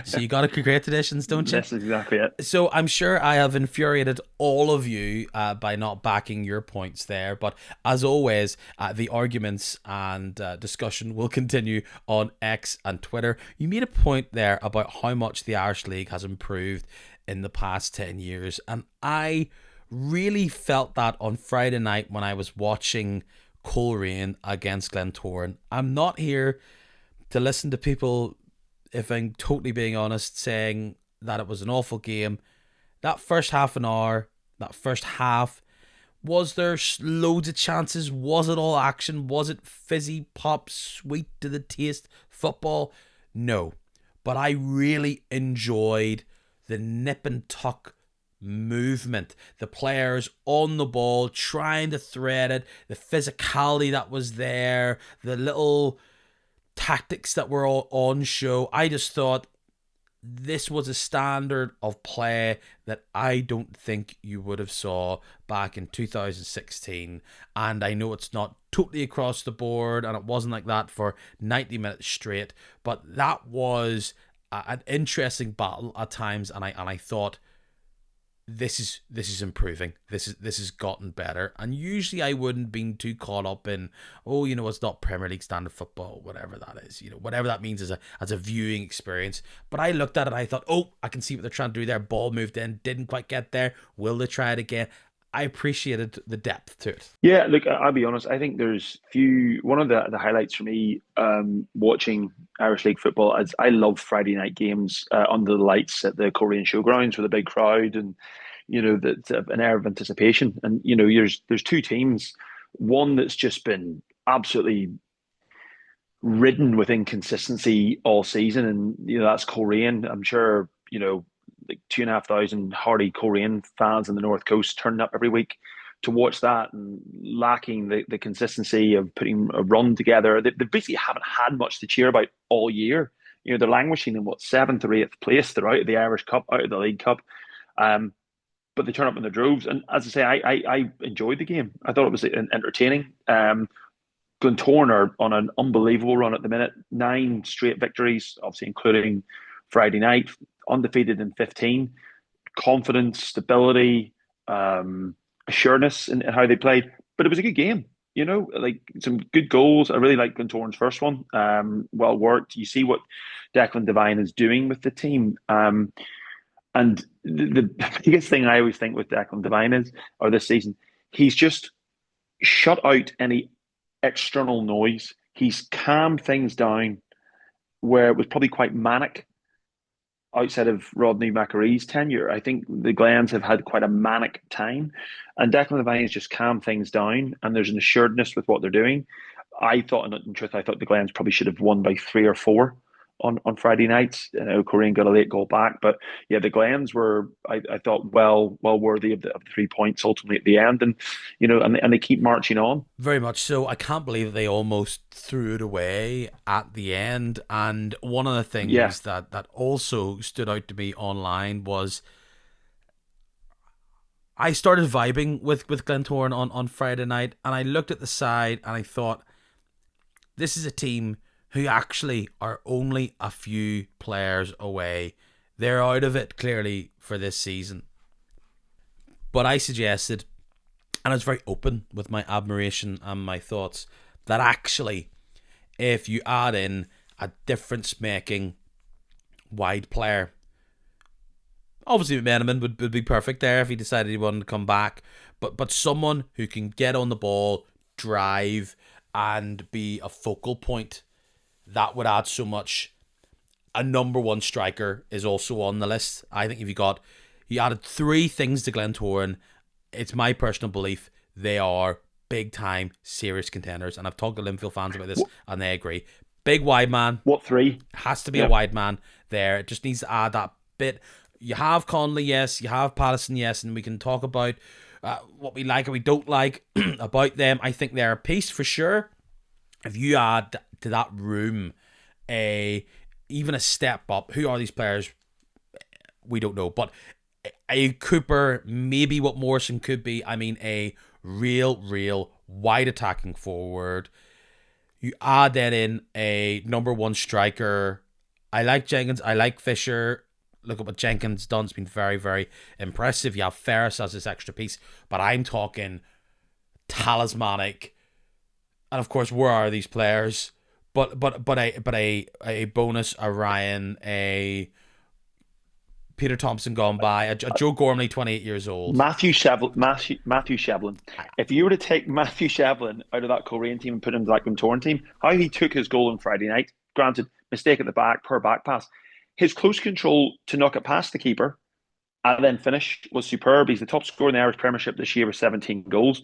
So you got to create traditions, don't you? That's exactly it. So I'm sure I have infuriated all of you by not backing your points there. But as always, the arguments and discussion will continue on X and Twitter. You made a point there about how much the Irish League has improved in the past 10 years. And I really felt that on Friday night when I was watching Coleraine against Glentoran. I'm not here to listen to people, if I'm totally being honest, saying that it was an awful game. That first half an hour, that first half, was there loads of chances? Was it all action? Was it fizzy, pop, sweet to the taste football? No. But I really enjoyed the nip and tuck movement, the players on the ball trying to thread it, the physicality that was there, the little tactics that were all on show. I just thought this was a standard of play that I don't think you would have saw back in 2016. And I know it's not totally across the board, and it wasn't like that for 90 minutes straight, but that was an interesting battle at times, and I thought, this is improving. This has gotten better. And usually I wouldn't been too caught up in, it's not Premier League standard football, whatever that is, whatever that means as a viewing experience. But I looked at it and I thought, I can see what they're trying to do there. Ball moved in, didn't quite get there. Will they try it again? I appreciated the depth to it. Yeah, look, I'll be honest. I think there's one of the highlights for me watching Irish League football is I love Friday night games under the lights at the Korean Showgrounds with a big crowd, and an air of anticipation. And there's 2 teams, one that's just been absolutely ridden with inconsistency all season, and that's Korean. I'm sure like 2,500 hardy Korean fans in the North Coast turning up every week to watch that, and lacking the consistency of putting a run together. They basically haven't had much to cheer about all year. They're languishing in 7th or 8th place. They're out of the Irish Cup, out of the League Cup. But they turn up in their droves. And as I say, I enjoyed the game. I thought it was entertaining. Glentoran are on an unbelievable run at the minute. 9 straight victories, obviously including Friday night, undefeated in 15. Confidence, stability, assuredness in how they played. But it was a good game. Like some good goals. I really like Glentoran's first one. Well worked. You see what Declan Devine is doing with the team. And the biggest thing I always think with Declan Devine or this season, he's just shut out any external noise. He's calmed things down where it was probably quite manic outside of Rodney McAree's tenure. I think the Glens have had quite a manic time, and Declan Devine has just calmed things down, and there's an assuredness with what they're doing. I thought, in truth, I thought the Glens probably should have won by 3 or 4 on Friday nights. Korean got a late goal back, but yeah, the Glens were, I thought, well worthy of the 3 points ultimately at the end, and and they keep marching on. Very much so. I can't believe they almost threw it away at the end. And one of the things that also stood out to me online was I started vibing with Glentoran on Friday night, and I looked at the side and I thought, this is a team who actually are only a few players away. They're out of it, clearly, for this season. But I suggested, and I was very open with my admiration and my thoughts, that actually, if you add in a difference-making wide player, Obviously, McMenamin would be perfect there if he decided he wanted to come back. But someone who can get on the ball, drive, and be a focal point, that would add so much. A number one striker is also on the list. I think if you added three things to Glentoran, it's my personal belief they are big time serious contenders. And I've talked to Linfield fans about this, and they agree. Big wide man. What three? Has to be a wide man there. It just needs to add that bit. You have Conley, yes. You have Patterson, yes. And we can talk about what we like and we don't like about them. I think they're a piece for sure. If you add to that room even a step up, who are these players? We don't know. But a Cooper, maybe what Morrison could be. I mean, a real wide attacking forward. You add that in a number one striker. I like Jenkins. I like Fisher. Look at what Jenkins done. It's been very, very impressive. You have Ferris as this extra piece. But I'm talking talismanic. And of course, where are these players? But a bonus, a Ryan, a Peter Thompson gone by, a Joe Gormley, 28 years old. Matthew Shevlin. If you were to take Matthew Shevlin out of that Korean team and put him in that Glentoran team, how he took his goal on Friday night, granted, mistake at the back, poor back pass. His close control to knock it past the keeper and then finish was superb. He's the top scorer in the Irish Premiership this year with 17 goals.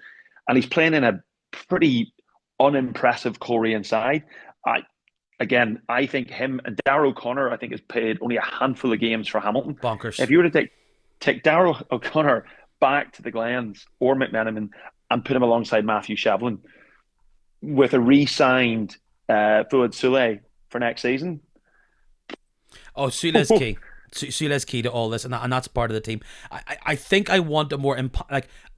And he's playing in a pretty unimpressive Korean side. I think him and Darragh O'Connor, I think, has played only a handful of games for Hamilton. Bonkers. If you were to take Darragh O'Connor back to the Glens or McMenamin and put him alongside Matthew Shevlin with a re-signed Fuad Sule for next season. Oh, Sule's key. Sule's key to all this, and that's part of the team. I think I want a more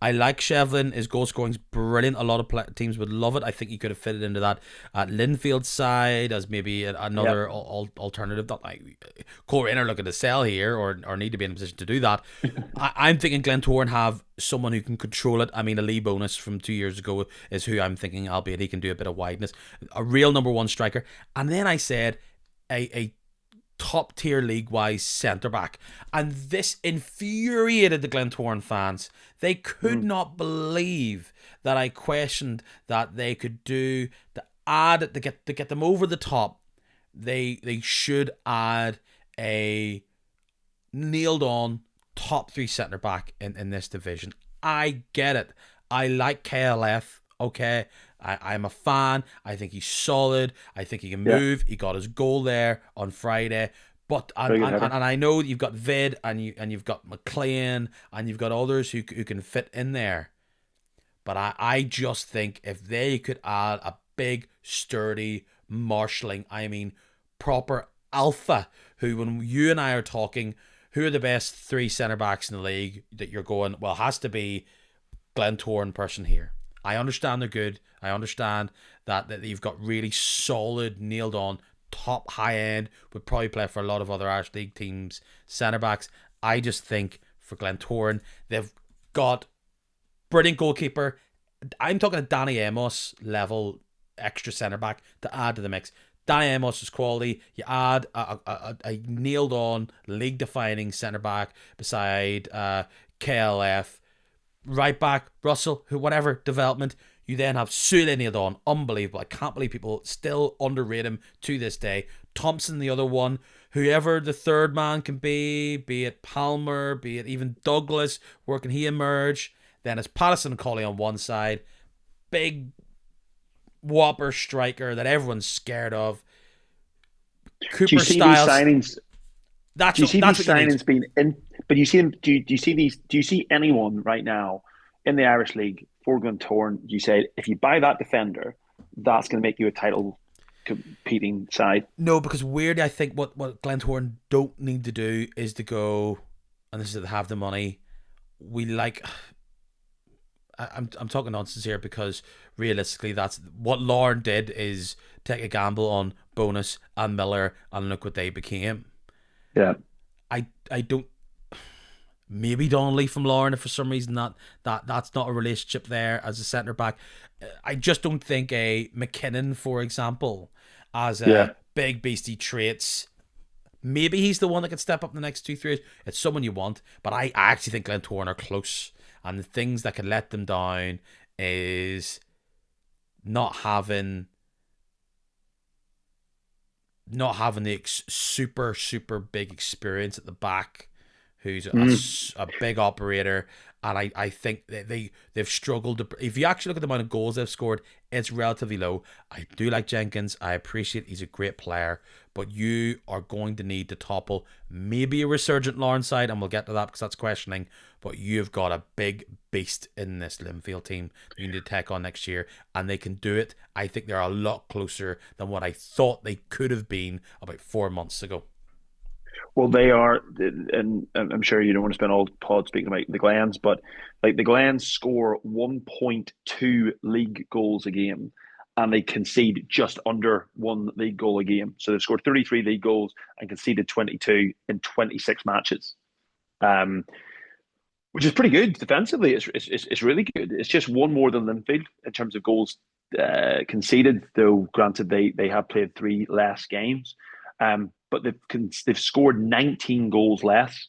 I like Shevlin. His goal scoring's brilliant. A lot of teams would love it. I think he could have fitted into that Linfield side as maybe another alternative. Not like Corey are looking to sell here or need to be in a position to do that. I'm thinking Glentoran have someone who can control it. I mean, a Lee Bonus from 2 years ago is who I'm thinking, albeit he can do a bit of wideness. A real number one striker. And then I said a top tier league wise centre back, and this infuriated the Glentoran fans. They could not believe that I questioned that they could do to add to get them over the top. They should add a nailed on top three centre back in this division. I get it. I like KLF. Okay, I'm a fan. I think he's solid. I think he can move. He got his goal there on Friday. But and I know you've got Vid and you've got McLean and you've got others who can fit in there. But I just think if they could add a big, sturdy, marshalling, I mean, proper alpha, who when you and I are talking, who are the best three centre backs in the league that you're going, well, it has to be Glentoran person here. I understand they're good. I understand that you've got really solid, nailed on, top high end, would probably play for a lot of other Irish League teams, centre backs. I just think for Glentoran, they've got brilliant goalkeeper. I'm talking a Danny Amos level extra centre back to add to the mix. Danny Amos is quality. You add a nailed on, league defining centre back beside KLF. Right back, Russell, whatever development. You then have Sule nailed on. Unbelievable. I can't believe people still underrate him to this day. Thompson, the other one. Whoever the third man can be it Palmer, be it even Douglas, where can he emerge? Then it's Patterson and Colley on one side. Big whopper striker that everyone's scared of. Cooper do you see Styles. These signings? Do you see these signings being in? But you see them. Do you see these? Do you see anyone right now in the Irish League for Glentoran? You say if you buy that defender, that's going to make you a title competing side. No, because weirdly, I think what Glentoran don't need to do is to go, and this is to have the money. We like. I'm talking nonsense here because realistically, that's what Lauren did is take a gamble on Bonus and Miller, and look what they became. Yeah, I don't. Maybe Donnelly from Lauren, if for some reason that's not a relationship there as a centre back. I just don't think a McKinnon, for example, as a big beastie traits, maybe he's the one that could step up in the next 2 3 years. It's someone you want, but I actually think Glentoran are close, and the things that could let them down is not having the super big experience at the back, who's a big operator. And I think that they've struggled to, if you actually look at the amount of goals they've scored, it's relatively low. I do like Jenkins. I appreciate he's a great player, but you are going to need to topple maybe a resurgent Lawrence side, and we'll get to that because that's questioning. But you've got a big beast in this Linfield team that you need to take on next year, and they can do it. I think they're a lot closer than what I thought they could have been about 4 months ago. Well, they are, and I'm sure you don't want to spend all the pod speaking about the Glens, but like the Glens score 1.2 league goals a game, and they concede just under one league goal a game. So they've scored 33 league goals and conceded 22 in 26 matches, um, which is pretty good defensively. It's really good. It's just one more than Linfield in terms of goals conceded, though granted they have played three less games. But they've scored 19 goals less,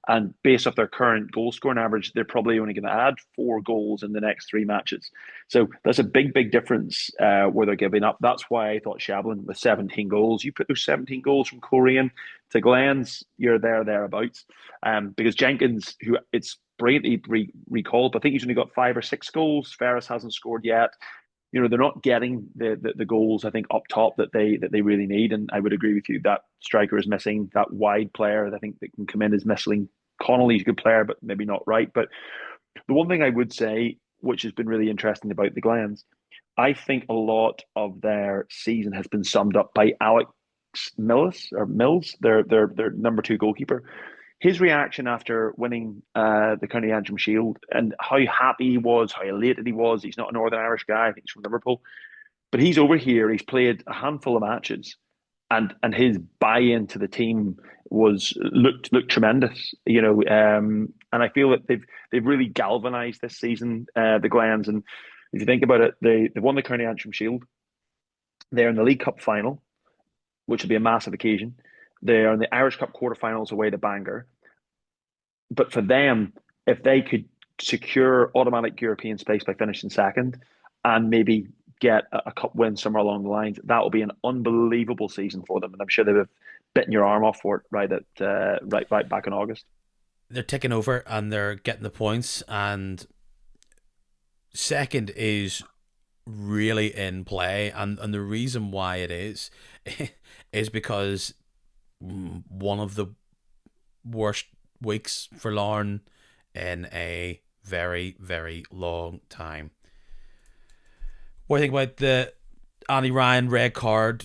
and based off their current goal scoring average, they're probably only going to add 4 goals in the next three matches. So that's a big difference where they're giving up. That's why I thought Shavlin with 17 goals. You put those 17 goals from Korean to Glens, you're thereabouts. Because Jenkins, who it's brilliantly recalled, but I think he's only got 5 or 6 goals. Ferris hasn't scored yet. They're not getting the goals, I think, up top that they really need. And I would agree with you that striker is missing. That wide player, I think, that can come in is missing. Connolly's a good player, but maybe not right. But the one thing I would say, which has been really interesting about the Glens, I think a lot of their season has been summed up by Alex Mills, their number two goalkeeper. His reaction after winning the County Antrim Shield and how happy he was, how elated he was. He's not a Northern Irish guy. I think he's from Liverpool, but he's over here. He's played a handful of matches, and his buy-in to the team was looked tremendous. And I feel that they've really galvanised this season, the Glens. And if you think about it, they won the County Antrim Shield. They're in the League Cup final, which will be a massive occasion. They're in the Irish Cup quarterfinals away to Bangor. But for them, if they could secure automatic European space by finishing second and maybe get a cup win somewhere along the lines, that will be an unbelievable season for them. And I'm sure they would have bitten your arm off for it right back in August. They're ticking over and they're getting the points. And second is really in play. And the reason why it is because one of the worst weeks for Larne in a very, very long time. What do you think about the Andy Ryan red card?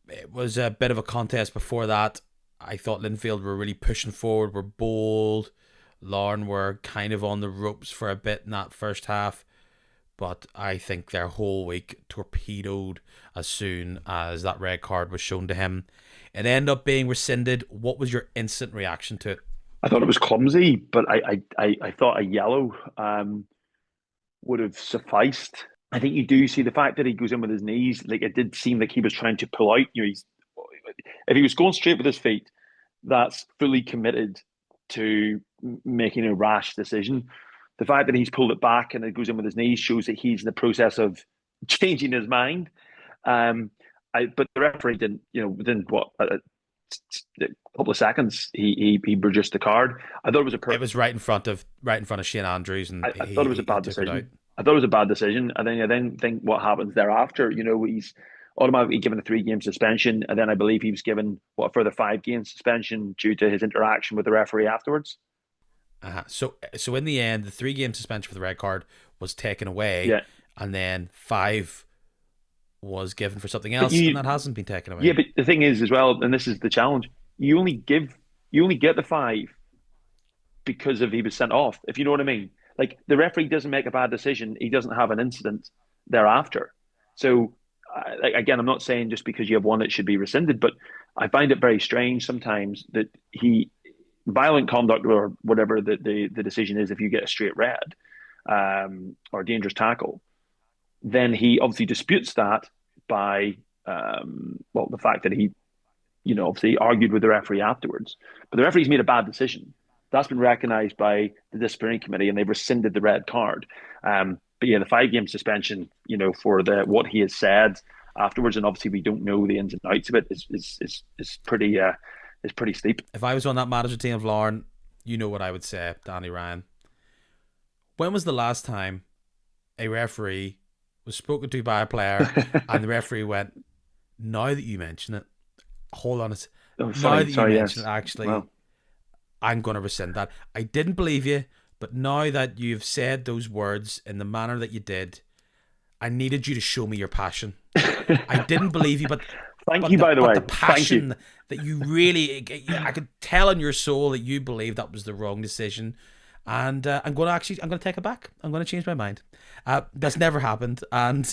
It was a bit of a contest before that. I thought Linfield were really pushing forward, were bold. Larne were kind of on the ropes for a bit in that first half. But I think their whole week torpedoed as soon as that red card was shown to him. It ended up being rescinded. What was your instant reaction to it? I thought it was clumsy, but I thought a yellow would have sufficed. I think you do see the fact that he goes in with his knees. Like, it did seem like he was trying to pull out. If he was going straight with his feet, that's fully committed to making a rash decision. The fact that he's pulled it back and it goes in with his knees shows that he's in the process of changing his mind. But the referee didn't, within what a couple of seconds, he produced the card. I thought it was It was right in front of Shane Andrews, and I thought it was a bad decision. I thought it was a bad decision. And then I then think what happens thereafter. He's automatically given a 3-game suspension, and then I believe he was given a further 5-game suspension due to his interaction with the referee afterwards. So in the end, the 3-game suspension for the red card was taken away, yeah. And then 5 was given for something else, and that hasn't been taken away. Yeah, but the thing is as well, and this is the challenge: you only get the 5 because of he was sent off. If you know what I mean. Like, the referee doesn't make a bad decision; he doesn't have an incident thereafter. So, again, I'm not saying just because you have one it should be rescinded, but I find it very strange sometimes that violent conduct or whatever the decision is, if you get a straight red or dangerous tackle, then he obviously disputes that by the fact that he obviously argued with the referee afterwards. But the referee's made a bad decision. That's been recognised by the disciplinary committee, and they've rescinded the red card. But yeah, the 5 game suspension, for the what he has said afterwards, and obviously we don't know the ins and outs of it, is pretty steep. If I was on that manager team of Lauren, you know what I would say, Danny Ryan. When was the last time a referee was spoken to by a player and the referee went, now that you mention it, hold on, Oh, now that you mention yes. it, actually, Well, I'm going to rescind that. I didn't believe you, but now that you've said those words in the manner that you did, I needed you to show me your passion. I didn't believe you, but thank you, by the but way. the Thank you. passion that you really, I could tell in your soul that you believe that was the wrong decision. And I'm going to take it back. I'm going to change my mind. That's never happened, and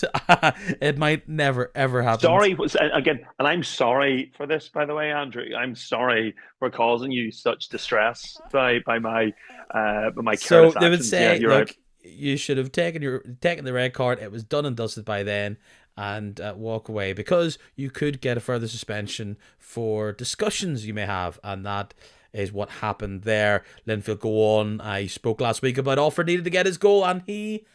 it might never ever happen. Sorry, again, and I'm sorry for this, by the way, Andrew. I'm sorry for causing you such distress by my So careless they would actions. Yeah, say, you're right. look, you should have taken the red card. It was done and dusted by then, and walk away, because you could get a further suspension for discussions you may have, and that is what happened there. Linfield go on. I spoke last week about Alford needed to get his goal, and he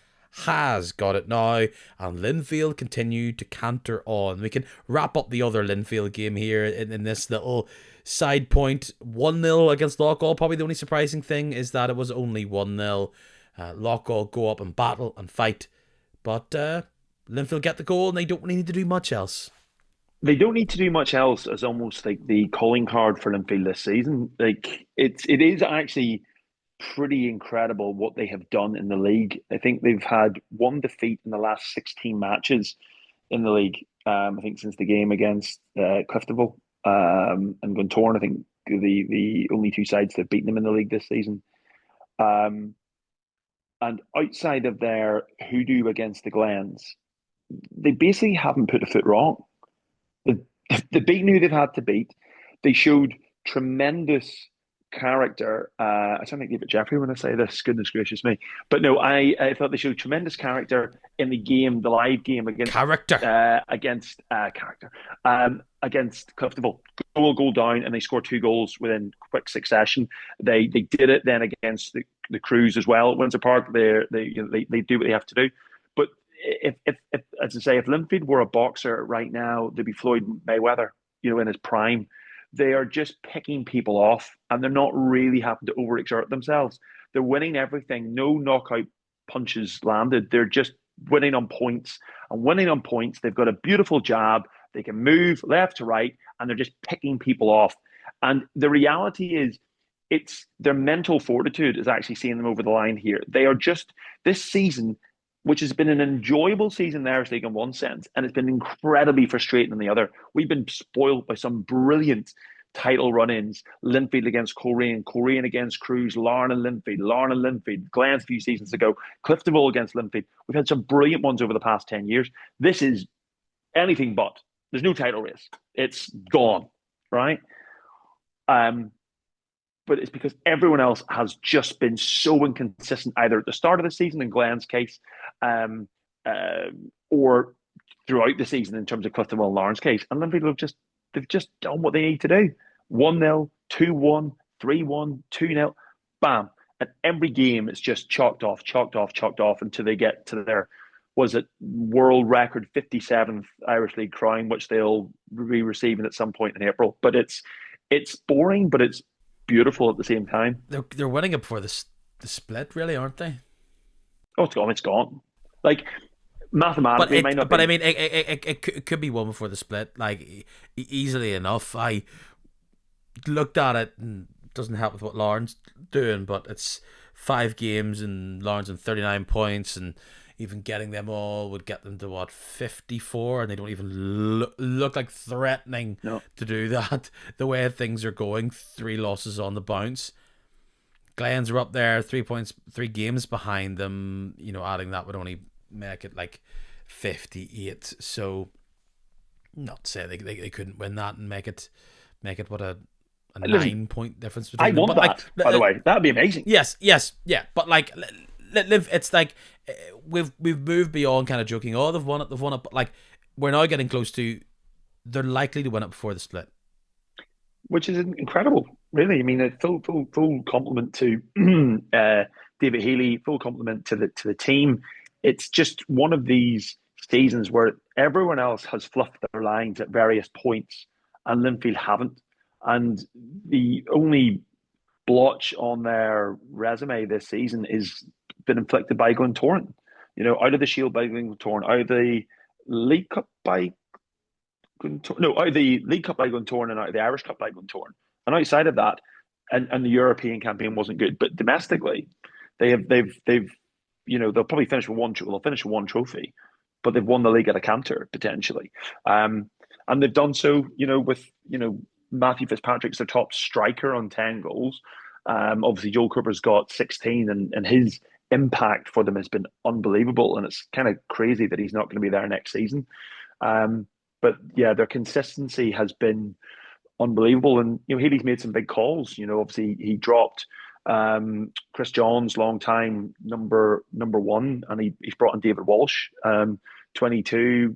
has got it now, and Linfield continue to canter on. We can wrap up the other Linfield game here in this little side point. 1-0 against Loughgall. Probably the only surprising thing is that it was only 1-0. Loughgall go up and battle and fight, but Linfield get the goal, and they don't really need to do much else. They don't need to do much else as almost like the calling card for Linfield this season. Like it is actually pretty incredible what they have done in the league. I think they've had one defeat in the last 16 matches in the league. I think since the game against Cliftonville and Glentoran, I think the only two sides that have beaten them in the league this season. Um, and outside of their hoodoo against the Glens, they basically haven't put a foot wrong. The, the beating who they've had to beat, they showed tremendous character. I sound like David Jeffrey when I say this. Goodness gracious me! But no, I thought they showed tremendous character in the game, the live game Character. Against Cliftonville. Goal down, and they scored 2 goals within quick succession. They did it then against the Crews as well at Windsor Park. They do what they have to do. But if as I say, if Linfield were a boxer right now, they'd be Floyd Mayweather, in his prime. They are just picking people off, and they're not really having to overexert themselves. They're winning everything. No knockout punches landed. They're just winning on points. And winning on points, they've got a beautiful jab. They can move left to right, and they're just picking people off. And the reality is, it's their mental fortitude is actually seeing them over the line here. They are just this season, which has been an enjoyable season in the Irish League in one sense, and it's been incredibly frustrating in the other. We've been spoiled by some brilliant title run-ins. Linfield against Coleraine against Crews, Larne and Linfield, Glens a few seasons ago, Cliftonville against Linfield. We've had some brilliant ones over the past 10 years. This is anything but. There's no title race. It's gone, right? But it's because everyone else has just been so inconsistent, either at the start of the season in Glen's case, or throughout the season in terms of Cliftonville and Lawrence case. And Linfield they've just done what they need to do. 1-0, 2-1, 3-1, 2-0, bam. And every game it's just chalked off until they get to their world record 57th Irish League crown, which they'll be receiving at some point in April. But it's boring, but it's beautiful at the same time. They're winning it before the split, really, aren't they? Oh, it's gone. It's gone. Like mathematically, But it might not. but Be. I mean, it could be one before the split, like easily enough. I looked at it, and it doesn't help with what Lauren's doing, but it's 5 games, and Lauren's on 39 points, and even getting them all would get them to what, 54, and they don't even look like threatening to do that. The way things are going, 3 losses on the bounce. Glens are up there, 3 points, 3 games behind them. Adding that would only make it like 58. So, not to say they couldn't win that and make it what a 9-point difference between them. I want that. By the way, that'd be amazing. Yes, yeah. But like, it's like we've moved beyond kind of joking. They've won it. But like, we're now getting close to they're likely to win it before the split. which is incredible, really. I mean, a full compliment to David Healy, full compliment to the team. It's just one of these seasons where everyone else has fluffed their lines at various points, and Linfield haven't. And the only blotch on their resume this season is been inflicted by Glentoran. Out of the Shield by Glentoran, out of the League Cup by no, out of the League Cup by Glentoran and out of the Irish Cup by Glentoran. And outside of that, and the European campaign wasn't good, but domestically, they've they'll probably finish with one. They'll finish with one trophy, but they've won the league at a canter potentially. And they've done so, with Matthew Fitzpatrick's their top striker on 10 goals. Obviously, Joel Cooper's got 16, and his impact for them has been unbelievable. And it's kind of crazy that he's not going to be there next season. But yeah, their consistency has been unbelievable. And Healy's made some big calls. Obviously he dropped Chris Johns, long time number one, and he's brought in David Walsh, 22.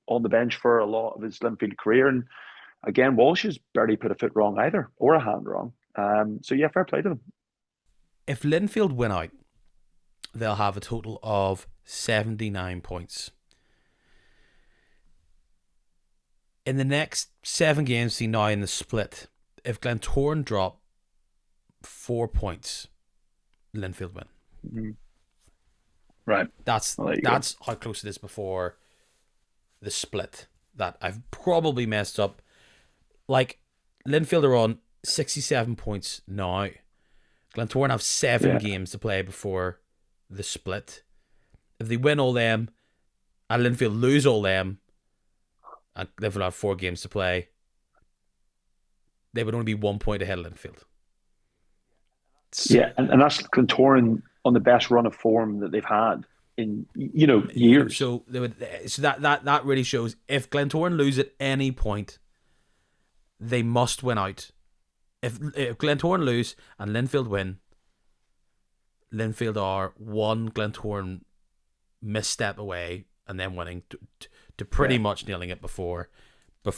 On the bench for a lot of his Linfield career, and again, Walsh has barely put a foot wrong either, or a hand wrong. So yeah, fair play to them. If Linfield win out, they'll have a total of 79 points. In the next 7 games, see now in the split, if Glentoran drop 4 points, Linfield win. Mm-hmm. Right. That's how close it is before the split that I've probably messed up. Like, Linfield are on 67 points now. Glentoran have 7 games to play before the split. If they win all them and Linfield lose all them, and Linfield have 4 games to play, they would only be 1 point ahead of Linfield. Yeah, and that's Glentoran on the best run of form that they've had in years. So that really shows if Glentoran lose at any point, they must win out. If Glentoran lose and Linfield win, Linfield are one Glentoran misstep away and then winning to pretty much nailing it before the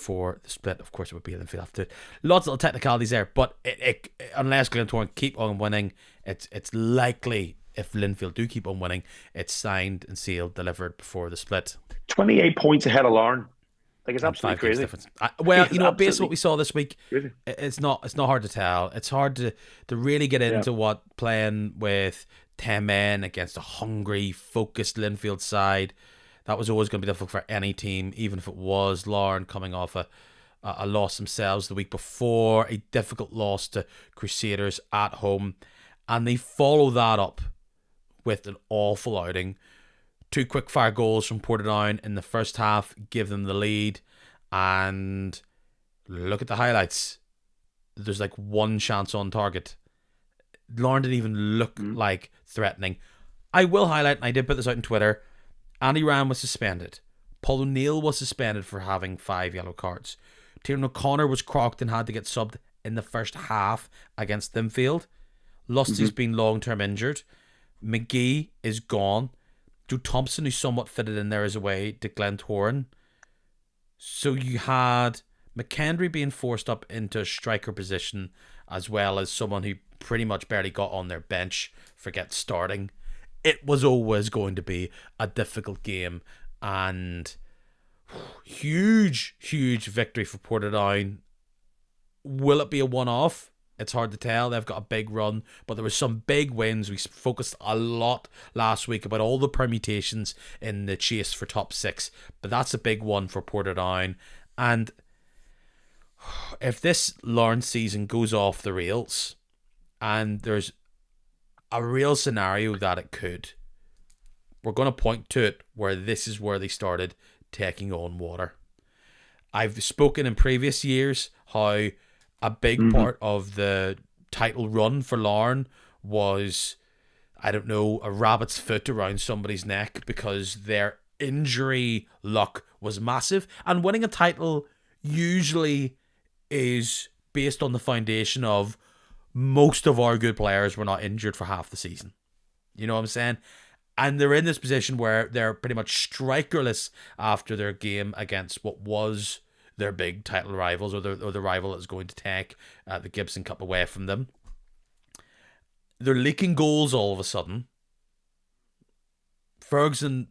split. Of course, it would be Linfield after lots of little technicalities there, but unless Glentoran keep on winning, it's likely, if Linfield do keep on winning, it's signed and sealed, delivered before the split. 28 points ahead of Larne. Like, it's absolutely crazy. Based on what we saw this week, crazy. It's not hard to tell. It's hard to really get into what playing with 10 men against a hungry, focused Linfield side. That was always going to be difficult for any team, even if it was Larne coming off a loss themselves the week before, a difficult loss to Crusaders at home. And they follow that up with an awful outing. 2 quick-fire goals from Portadown in the first half give them the lead. And look at the highlights. There's like 1 chance on target. Larne didn't even look like threatening. I will highlight, and I did put this out on Twitter, Andy Ryan was suspended. Paul O'Neill was suspended for having 5 yellow cards. Tiernan O'Connor was crocked and had to get subbed in the first half against Linfield. Lusty's been long-term injured. McGee is gone. Joe Thompson, who's somewhat fitted in there, is away to Glentoran. So you had McKendry being forced up into a striker position, as well as someone who pretty much barely got on their bench for starting. It was always going to be a difficult game, and huge victory for Portadown. Will it be a one-off? It's hard to tell. They've got a big run, but there were some big wins. We focused a lot last week about all the permutations in the chase for top 6, but that's a big one for Portadown. And if this Larne season goes off the rails, and there's a real scenario that it could, we're going to point to it where this is where they started taking on water. I've spoken in previous years how a big part of the title run for Larne was, I don't know, a rabbit's foot around somebody's neck, because their injury luck was massive. And winning a title usually is based on the foundation of most of our good players were not injured for half the season. You know what I'm saying? And they're in this position where they're pretty much strikerless after their game against what was their big title rivals, or the rival that's going to take the Gibson Cup away from them. They're leaking goals all of a sudden. Ferguson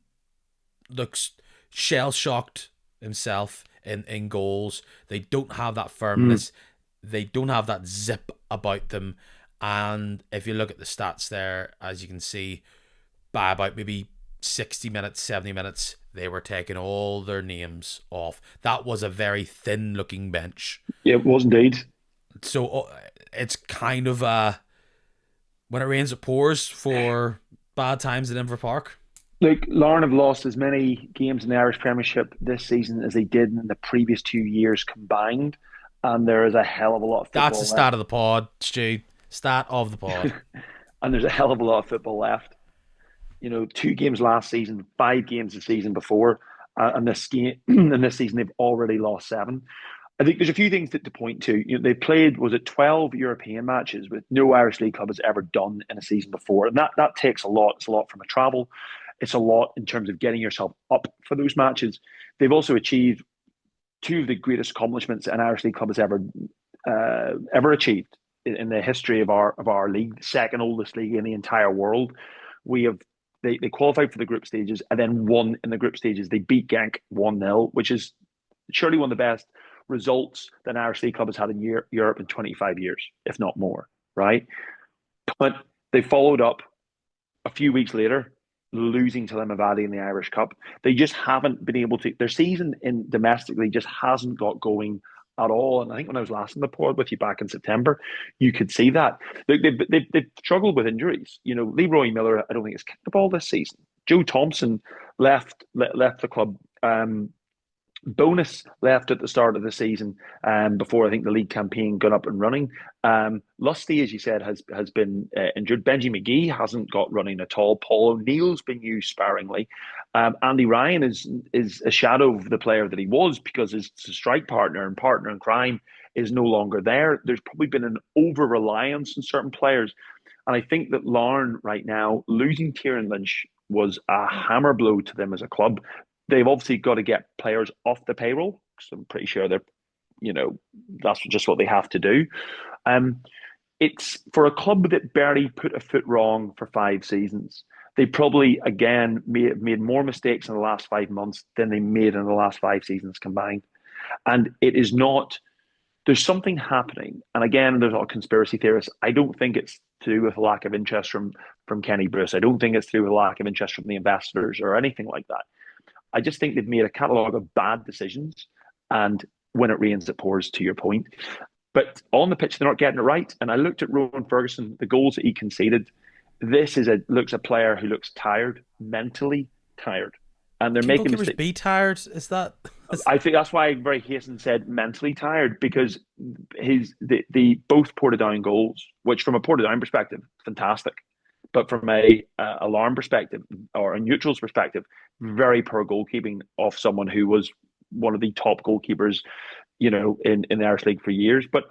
looks shell shocked himself in goals. They don't have that Mm. firmness. They don't have that zip about them. And if you look at the stats there, as you can see, by about maybe 60 minutes, 70 minutes, they were taking all their names off. That was a very thin looking bench. It was indeed. So it's kind of when it rains, it pours for bad times at Inver Park. Look, Larne have lost as many games in the Irish Premiership this season as they did in the previous 2 years combined, and there is a hell of a lot of That's the football stat left. of the pod, Stu. Stat of the pod. And there's a hell of a lot of football left. 2 games last season, 5 games the season before, and this game and this season they've already lost 7. I think there's a few things to point to. They played, was it 12 European matches, with no Irish League club has ever done in a season before, and that takes a lot. It's a lot from a travel. It's a lot in terms of getting yourself up for those matches. They've also achieved two of the greatest accomplishments an Irish League club has ever achieved in the history of our league, the second oldest league in the entire world. We have they qualified for the group stages and then won in the group stages. They beat Genk 1-0, which is surely one of the best results that an Irish League club has had in Europe in 25 years, if not more, right? But they followed up a few weeks later, losing to Limavady in the Irish Cup. They just haven't been able to. Their season in domestically just hasn't got going at all. And I think when I was last in the pod with you back in September, you could see that. They've struggled with injuries. Leroy Miller, I don't think has kicked the ball this season. Joe Thompson left the club. Bonus left at the start of the season, before I think the league campaign got up and running. Lusty, as you said, has been injured. Benji McGee hasn't got running at all. Paul O'Neill's been used sparingly. Andy Ryan is a shadow of the player that he was, because his strike partner and partner in crime is no longer there. There's probably been an over reliance on certain players, and I think that Larne right now, losing Kieran Lynch was a hammer blow to them as a club. They've obviously got to get players off the payroll, because I'm pretty sure that's just what they have to do. Um, it's for a club that barely put a foot wrong for 5 seasons. They probably again made more mistakes in the last 5 months than they made in the last 5 seasons combined. And it is not. There's something happening, and again, there's a lot of conspiracy theorists. I don't think it's to do with a lack of interest from Kenny Bruce. I don't think it's to do with a lack of interest from the investors or anything like that. I just think they've made a catalogue of bad decisions, and when it rains, it pours, to your point. But on the pitch, they're not getting it right. And I looked at Rowan Ferguson, the goals that he conceded. This looks a player who looks tired, mentally tired, and they're Can making goalkeepers mistakes. be tired? Is that? I think that's why I very hastened said mentally tired, because the both Portadown goals, which from a Portadown perspective, fantastic, but from a alarm perspective or a neutral's perspective, very poor goalkeeping off someone who was one of the top goalkeepers, in the Irish League for years. But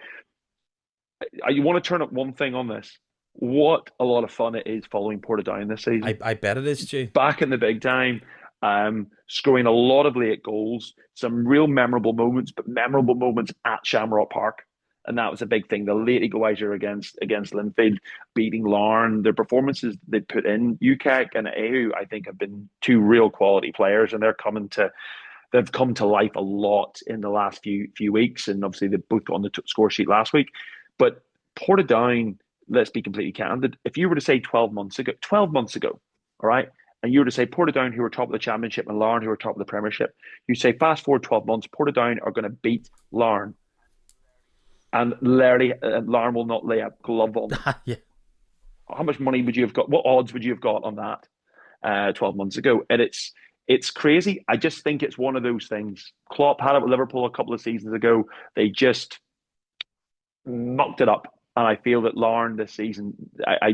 you want to turn up one thing on this. What a lot of fun it is following Portadown this season. I bet it is, Stu. Back in the big time, scoring a lot of late goals, some real memorable moments, but memorable moments at Shamrock Park. And that was a big thing. The late equaliser against Linfield, beating Larne, their performances they put in, UKEC and Ahu, I think, have been two real quality players, and they've come to life a lot in the last few weeks, and obviously they both got on the score sheet last week. But Portadown, let's be completely candid. If you were to say 12 months ago, all right, and you were to say Portadown, who were top of the championship, and Larne, who were top of the Premiership, you say fast forward 12 months, Portadown are going to beat Larne, and Larry Larne will not lay a glove on them. Yeah. How much money would you have got? What odds would you have got on that 12 months ago? And it's crazy. I just think it's one of those things. Klopp had it with Liverpool a couple of seasons ago. They just knocked it up. And I feel that Larne this season, I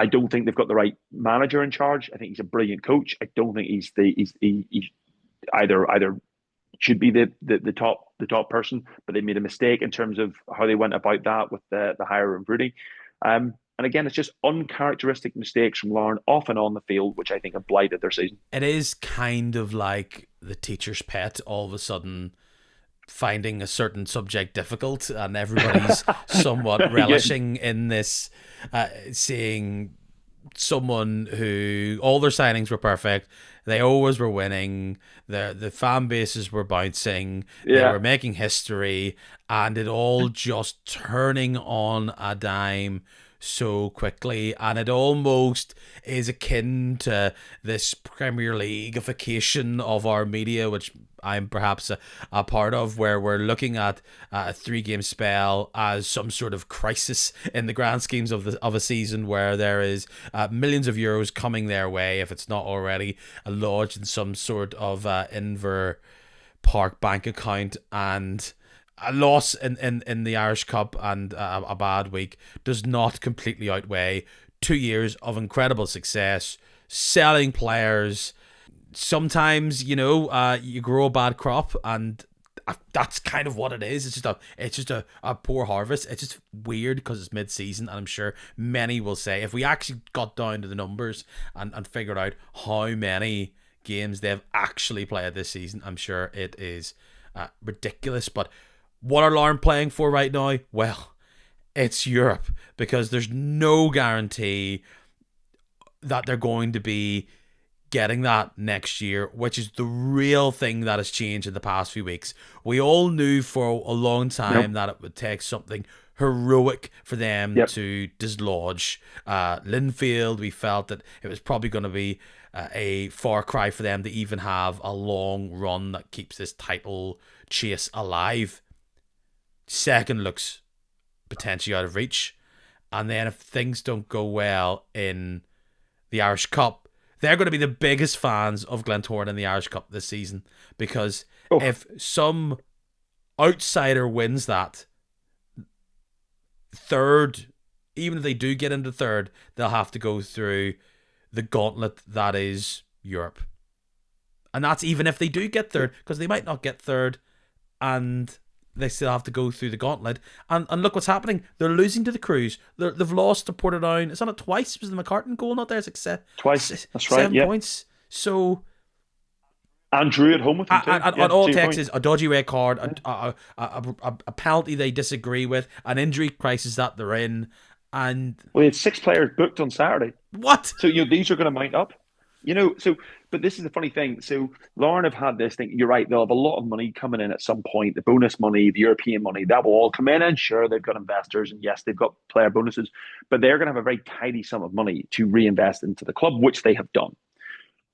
don't think they've got the right manager in charge. I think he's a brilliant coach. I don't think he either should be the top person, but they made a mistake in terms of how they went about that with the hire of Rudy. And again, it's just uncharacteristic mistakes from Larne off and on the field, which I think have blighted their season. It is kind of like the teacher's pet all of a sudden finding a certain subject difficult, and everybody's somewhat Yeah, relishing in this, seeing someone who all their signings were perfect. They always were winning. The fan bases were bouncing. They yeah, were making history, and it all just turning on a dime so quickly. And it almost is akin to this Premier Leagueification of our media, which I'm perhaps a part of, where we're looking at a 3 game spell as some sort of crisis in the grand schemes of a season, where there is millions of euros coming their way, if it's not already lodged in some sort of Inver Park bank account, and a loss in the Irish Cup and a bad week does not completely outweigh 2 years of incredible success, selling players. Sometimes, you grow a bad crop, and that's kind of what it is. It's just a poor harvest. It's just weird because it's mid-season, and I'm sure many will say, if we actually got down to the numbers and figured out how many games they've actually played this season, I'm sure it is ridiculous. But what are Larne playing for right now? Well, it's Europe, because there's no guarantee that they're going to be getting that next year, which is the real thing that has changed in the past few weeks. We all knew for a long time nope, that it would take something heroic for them yep. to dislodge Linfield. We felt that it was probably going to be a far cry for them to even have a long run that keeps this title chase alive. Second looks potentially out of reach. And then if things don't go well in the Irish Cup, they're going to be the biggest fans of Glentoran in the Irish Cup this season, because Oh, if some outsider wins that third, even if they do get into third, they'll have to go through the gauntlet that is Europe. And that's even if they do get third, because they might not get third, and they still have to go through the gauntlet. And look what's happening. They're losing to the Crews. They've lost to Portadown. It's on it twice. It was the McCartan goal not there? It's like twice. That's right. 7 points. So, And Drew at home with them too. and Yeah, all to it your takes point. is a dodgy red card, Yeah. a penalty they disagree with, an injury crisis that they're in, and Well, they had 6 players booked on Saturday. what? So, these are going to mount up. But this is the funny thing. So, Lauren have had this thing. You're right. They'll have a lot of money coming in at some point. The bonus money, the European money, that will all come in. And sure, they've got investors, and yes, they've got player bonuses, but they're going to have a very tidy sum of money to reinvest into the club, which they have done.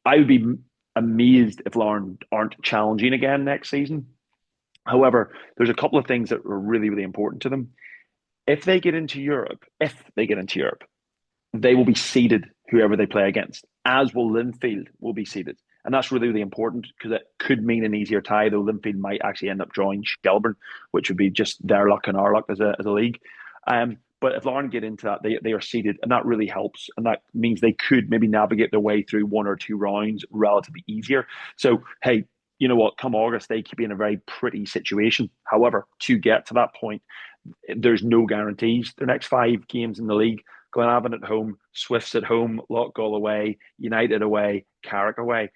I would be amazed if Lauren aren't challenging again next season. However, there's a couple of things that are really, really important to them. If they get into Europe, they will be seeded whoever they play against, as will Linfield will be seeded. And that's really, really important, because it could mean an easier tie, though Linfield might actually end up drawing Shelburne, which would be just their luck and our luck as a league. But if Larne get into that, they are seeded, and that really helps. And that means they could maybe navigate their way through 1 or 2 rounds relatively easier. So, hey, you know what? Come August, they could be in a very pretty situation. However, to get to that point, there's no guarantees. Their next 5 games in the league: Glenavon at home, Swifts at home, Loughgall away, United away, Carrick away.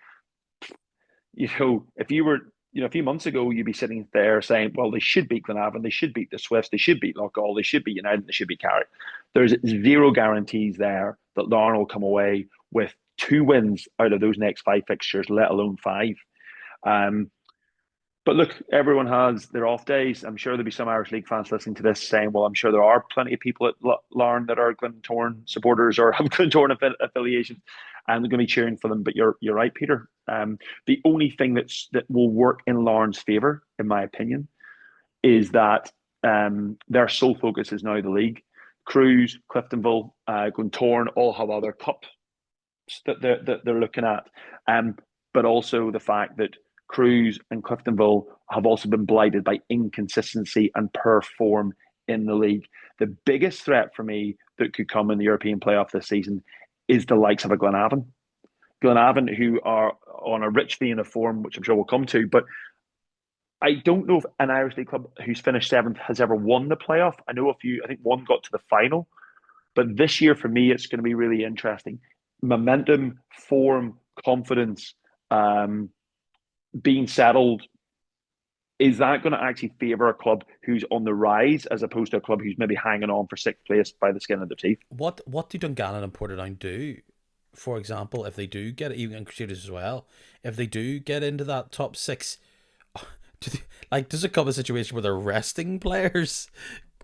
If you were, a few months ago, you'd be sitting there saying, well, they should beat Glenavon, they should beat the Swifts, they should beat Loughgall, they should beat United, they should beat Carrick. There's zero guarantees there that Larne will come away with 2 wins out of those next 5 fixtures, let alone 5. Um, but look, everyone has their off days. I'm sure there'll be some Irish League fans listening to this saying, well, I'm sure there are plenty of people at Larne that are Glentoran supporters or have Glentoran affiliations, and they're going to be cheering for them. But you're right, Peter. The only thing that will work in Larne's favour, in my opinion, is that their sole focus is now the league. Crews, Cliftonville, Glentoran all have other cups that they're looking at. But also the fact that Crews and Cliftonville have also been blighted by inconsistency and poor form in the league. The biggest threat for me that could come in the European playoff this season is the likes of a Glenavon. Glenavon, who are on a rich vein of form, which I'm sure we'll come to, but I don't know if an Irish League club who's finished 7th has ever won the playoff. I know a few, I think one got to the final, But this year for me, it's going to be really interesting. Momentum, form, confidence, um, being settled. Is that going to actually favour a club who's on the rise as opposed to a club who's maybe hanging on for sixth place by the skin of their teeth? What do Dungannon and Portadown do? For example, if they do get it, even and Crusaders as well, if they do get into that top six, do they, like does it come a situation where they're resting players,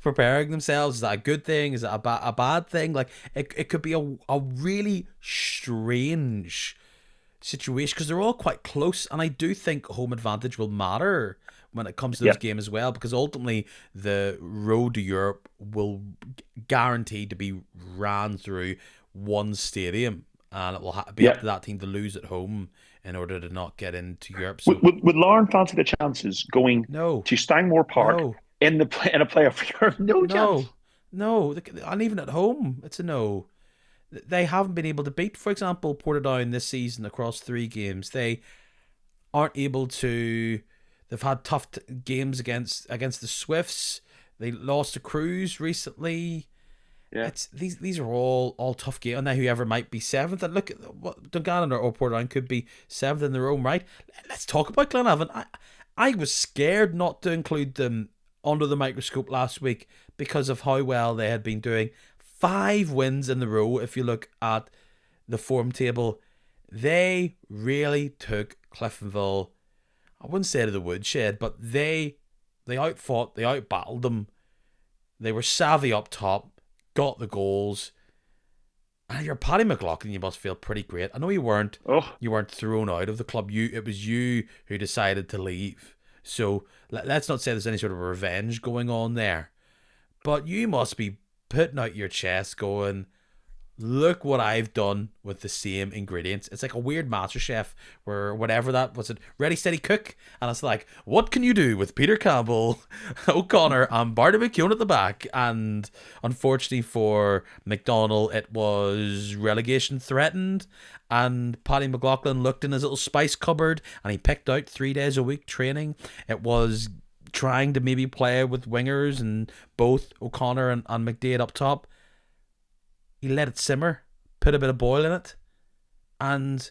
preparing themselves? Is that a good thing? Is that a bad thing? Like it could be a really strange situation because they're all quite close, and I do think home advantage will matter when it comes to those Yeah, games as well, because ultimately the road to Europe will guarantee to be ran through one stadium, and it will be up yeah. to that team to lose at home in order to not get into Europe. Would, So would, would Lauren fancy the chances going no, to Stanmore Park no, in a playoff for Europe? No chance. no, no, and even at home, it's a no. They haven't been able to beat, for example, Portadown this season across 3 games. They aren't able to. They've had tough games against the Swifts. They lost to Cruise recently. Yeah. It's these are all tough games. And now whoever might be seventh, and look at what Dungannon or Portadown could be seventh in their own right. Let's talk about Glenavon. I was scared not to include them under the microscope last week because of how well they had been doing. 5 wins in the row. If you look at the form table, they really took Cliftonville, I wouldn't say to the woodshed, but they outfought, they outbattled them. They were savvy up top, got the goals. And if you're Paddy McLaughlin, you must feel pretty great. I know Oh, you weren't thrown out of the club. It was you who decided to leave. So let's not say there's any sort of revenge going on there. But you must be putting out your chest, going, look what I've done with the same ingredients. It's like a weird Master Chef where whatever that was, it ready steady cook, and it's like, what can you do with Peter Campbell, O'Connor, and Barty McKeown at the back? And unfortunately for McDonald, it was relegation threatened, and Paddy McLaughlin looked in his little spice cupboard and he picked out 3 days a week training. It was trying to maybe play with wingers and both O'Connor and McDade up top. He let it simmer, put a bit of boil in it, and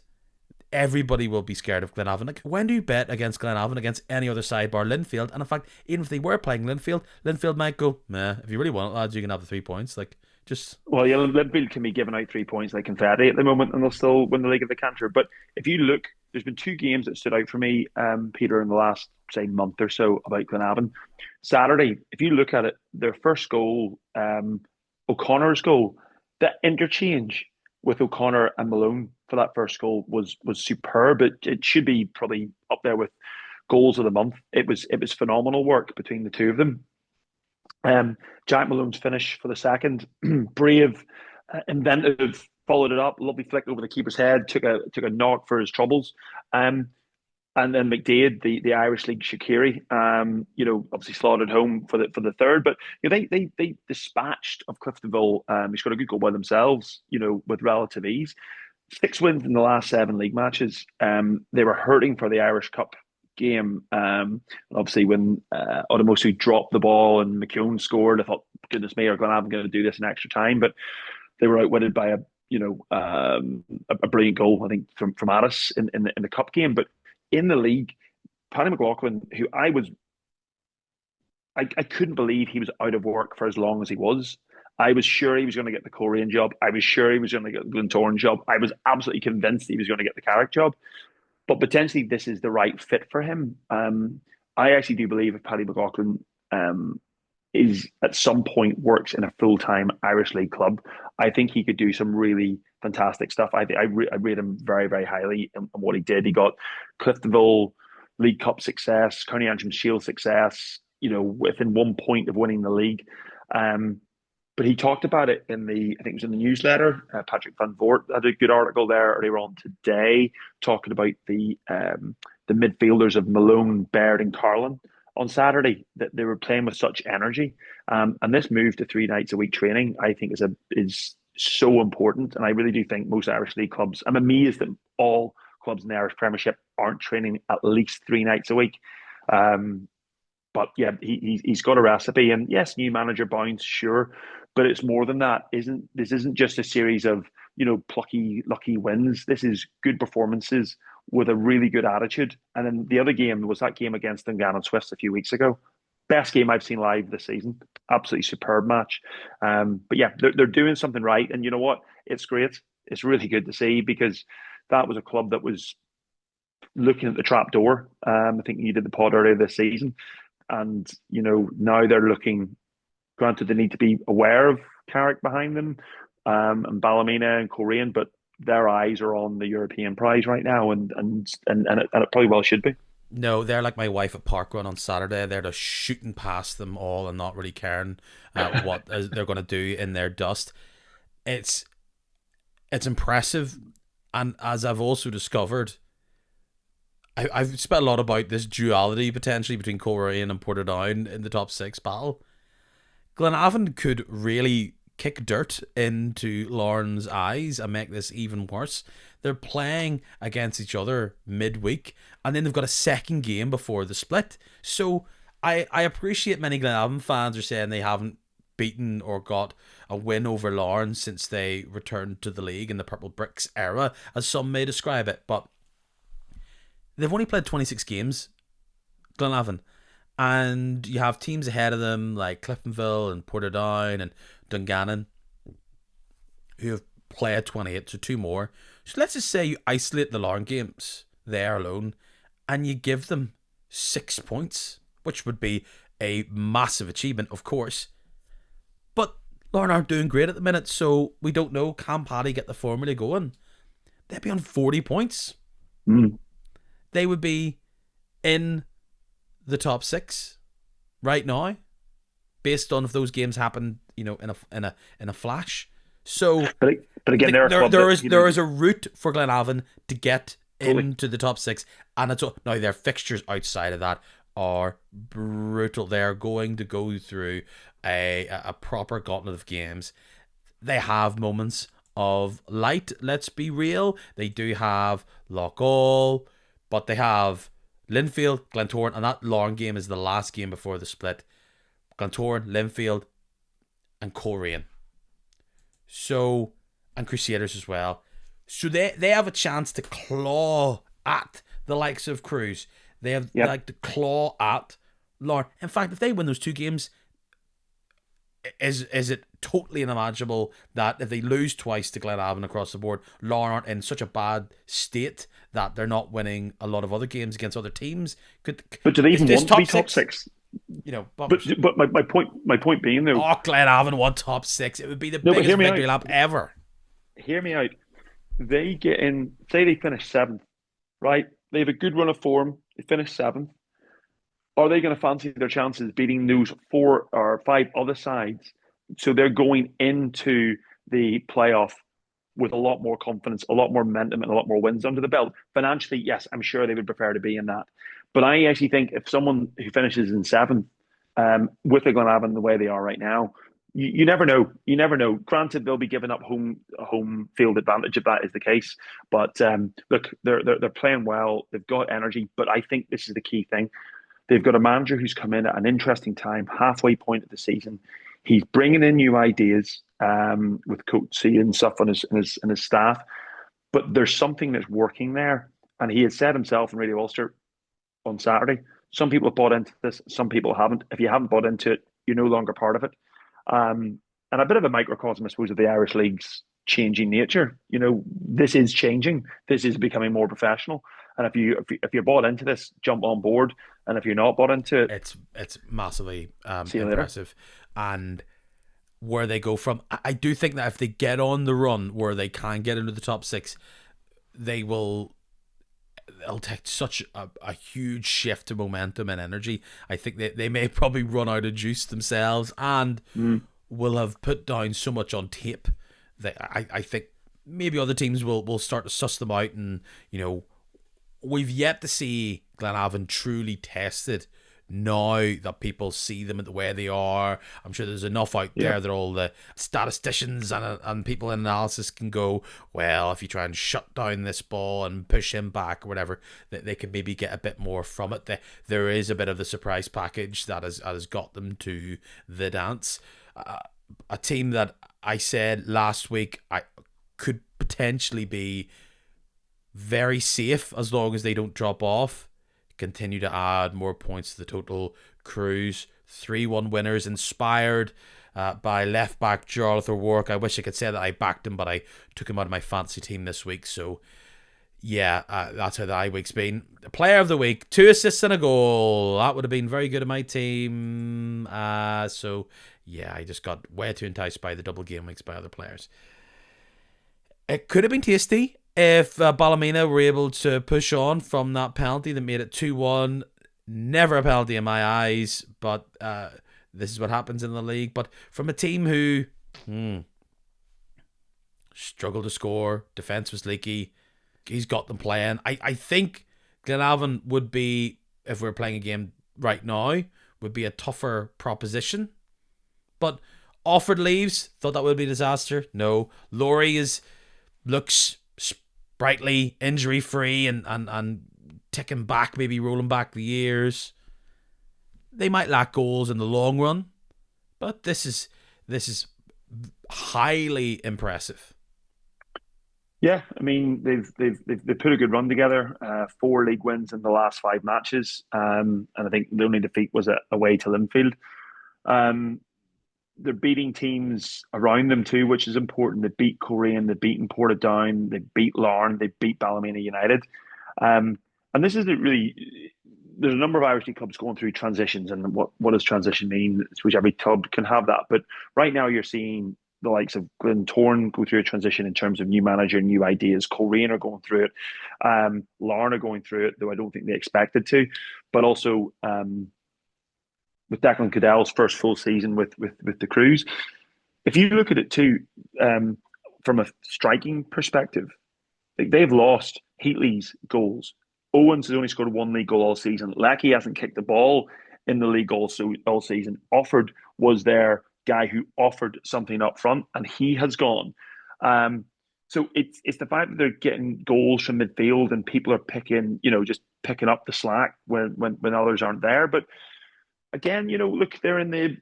everybody will be scared of Glenavon. Like, when do you bet against Glenavon against any other side bar Linfield? And in fact, even if they were playing Linfield might go, meh, if you really want it, lads, you can have the 3 points. Like, just, well, yeah, Liverpool can be giving out 3 points like confetti at the moment, and they'll still win the league of the canter. But if you look, there's been 2 games that stood out for me, Peter, in the last say month or so about Glenavon. Saturday, if you look at it, their first goal, O'Connor's goal, the interchange with O'Connor and Malone for that first goal was superb. It should be probably up there with goals of the month. It was phenomenal work between the two of them. Jack Malone's finish for the second, brave, inventive, followed it up, lovely flick over the keeper's head, took a knock for his troubles. Um, and then McDade, the Irish League Shaqiri, obviously slotted home for the third. But they dispatched of Cliftonville. He's got a good goal by themselves, with relative ease. 6 wins in the last 7 league matches. They were hurting for the Irish Cup game. Obviously, when Odomosu dropped the ball and McKeown scored, I thought, goodness me, are Glenavon going to do this in extra time? But they were outwitted by a brilliant goal, I think, from Addis in the cup game. But in the league, Paddy McLaughlin, who I couldn't believe he was out of work for as long as he was. I was sure he was going to get the Korean job. I was sure he was going to get the Glentoran job. I was absolutely convinced he was going to get the Carrick job. But potentially this is the right fit for him. I actually do believe if Paddy McLaughlin is at some point works in a full time Irish League club, I think he could do some really fantastic stuff. I rate him very, very highly in what he did. He got Cliftonville League Cup success, County Antrim Shield success, within 1 point of winning the league. But he talked about it I think it was in the newsletter. Patrick Van Voort had a good article there earlier on today talking about the midfielders of Malone, Baird, and Carlin on Saturday, that they were playing with such energy. And this move to 3 nights a week training, I think, is so important. And I really do think most Irish League clubs, I'm amazed that all clubs in the Irish Premiership aren't training at least 3 nights a week. But yeah, he's got a recipe. And yes, new manager bounce, sure. but it's more than that. This isn't just a series of plucky, lucky wins. This is good performances with a really good attitude. And then the other game was that game against Dungannon Swifts a few weeks ago. Best game I've seen live this season. Absolutely superb match. But yeah, they're doing something right. And you know what? It's great. It's really good to see because that was a club that was looking at the trap door. I think you did the pod earlier this season. And, now they're looking, granted, they need to be aware of Carrick behind them, and Ballymena and Coleraine, but their eyes are on the European prize right now, and it probably well should be. No, they're like my wife at Parkrun on Saturday. They're just shooting past them all and not really caring what they're going to do in their dust. It's impressive, and as I've also discovered, I've spent a lot about this duality potentially between Coleraine and Portadown in the top six battle. Glenavon could really kick dirt into Lauren's eyes and make this even worse. They're playing against each other midweek, and then they've got a second game before the split. So I appreciate many Glenavon fans are saying they haven't beaten or got a win over Lauren since they returned to the league in the Purple Bricks era, as some may describe it. But they've only played 26 games, Glenavon. And you have teams ahead of them like Cliftonville and Portadown and Dungannon who have played 28, so two more. So let's just say you isolate the Lauren games there alone and you give them 6 points, which would be a massive achievement, of course. But Lauren aren't doing great at the minute, so we don't know. Can Paddy get the formula going? They'd be on 40 points. They would be in the top six right now, based on if those games happen, in a flash. So, but again, there is a route for Glenavon to get into the top six, and it's now their fixtures outside of that are brutal. They are going to go through a proper gauntlet of games. They have moments of light. Let's be real. They do have Loughgall, but they have Linfield, Glentoran, and that Lauren game is the last game before the split. Glentoran, Linfield, and Coleraine. So, and Crusaders as well. So they have a chance to claw at the likes of Cruz. They have like to claw at Lauren. In fact, if they win those two games, is it totally unimaginable that if they lose twice to Glenavon across the board, Lauren aren't in such a bad state that they're not winning a lot of other games against other teams? But do they even want to be top six? But my point being though, Glenavon won top six. It would be the biggest victory lap ever. Hear me out. They get in. Say they finish seventh, right? They have a good run of form. They finish seventh. Are they going to fancy their chances beating those 4 or 5 other sides? So they're going into the playoff with a lot more confidence, a lot more momentum, and a lot more wins under the belt. Financially, yes, I'm sure they would prefer to be in that. But I actually think if someone who finishes in 7th, with the Glenavon the way they are right now, you never know. You never know. Granted, they'll be giving up home field advantage if that is the case. But look, they're playing well. They've got energy. But I think this is the key thing. They've got a manager who's come in at an interesting time, halfway point of the season. He's bringing in new ideas with Coatsy and stuff on his staff. But there's something that's working there. And he had said himself in Radio Ulster on Saturday, some people have bought into this, some people haven't. If you haven't bought into it, you're no longer part of it. And a bit of a microcosm, I suppose, of the Irish League's changing nature. This is changing. This is becoming more professional. And if you're bought into this, jump on board. And if you're not bought into it, it's massively impressive. And where they go from, I do think that if they get on the run where they can get into the top six, they'll take such a huge shift to momentum and energy. I think they may probably run out of juice themselves and will have put down so much on tape that I think maybe other teams will start to suss them out. And we've yet to see Glenavon truly tested now that people see them the way they are. I'm sure there's enough out there that all the statisticians and people in analysis can go, well, if you try and shut down this ball and push him back or whatever, that they can maybe get a bit more from it. There is a bit of the surprise package that has got them to the dance. a team that I said last week I could potentially be very safe as long as they don't drop off. Continue to add more points to the total. Cruise 3-1 winners, inspired by left back Jarlath O'Rourke. I wish I could say that I backed him, but I took him out of my fantasy team this week. So yeah, that's how the I week's been. Player of the week, 2 assists and a goal. That would have been very good in my team. So yeah, I just got way too enticed by the double game weeks by other players. It could have been tasty if Ballymena were able to push on from that penalty that made it 2-1. Never a penalty in my eyes, but this is what happens in the league. But from a team who struggled to score, defence was leaky, he's got them playing. I think Glenavon would be, if we were playing a game right now, would be a tougher proposition. But Offord leaves, thought that would be a disaster. No. Laurie looks sprightly, injury free, and ticking back, maybe rolling back the years. They might lack goals in the long run, but this is highly impressive. Yeah, I mean they've put a good run together. 4 league wins in the last 5 matches, and I think the only defeat was away to Linfield. Um, they're beating teams around them too, which is important. They beat Korean, they beat Portadown, they beat Larne, they beat Ballymena United. And this isn't really. There's a number of Irish League clubs going through transitions, and what does transition mean? I suppose every club can have that, but right now you're seeing the likes of Glentoran go through a transition in terms of new manager, new ideas. Korean are going through it. Larne are going through it, though I don't think they expected to. But also with Declan Cadell's first full season with the Crews, if you look at it too from a striking perspective, they've lost Heatley's goals. Owens has only scored 1 league goal all season. Lecky hasn't kicked the ball in the league all season. Offord was their guy who offered something up front, and he has gone. So it's the fact that they're getting goals from midfield and people are just picking up the slack when others aren't there. But again, look, they're in the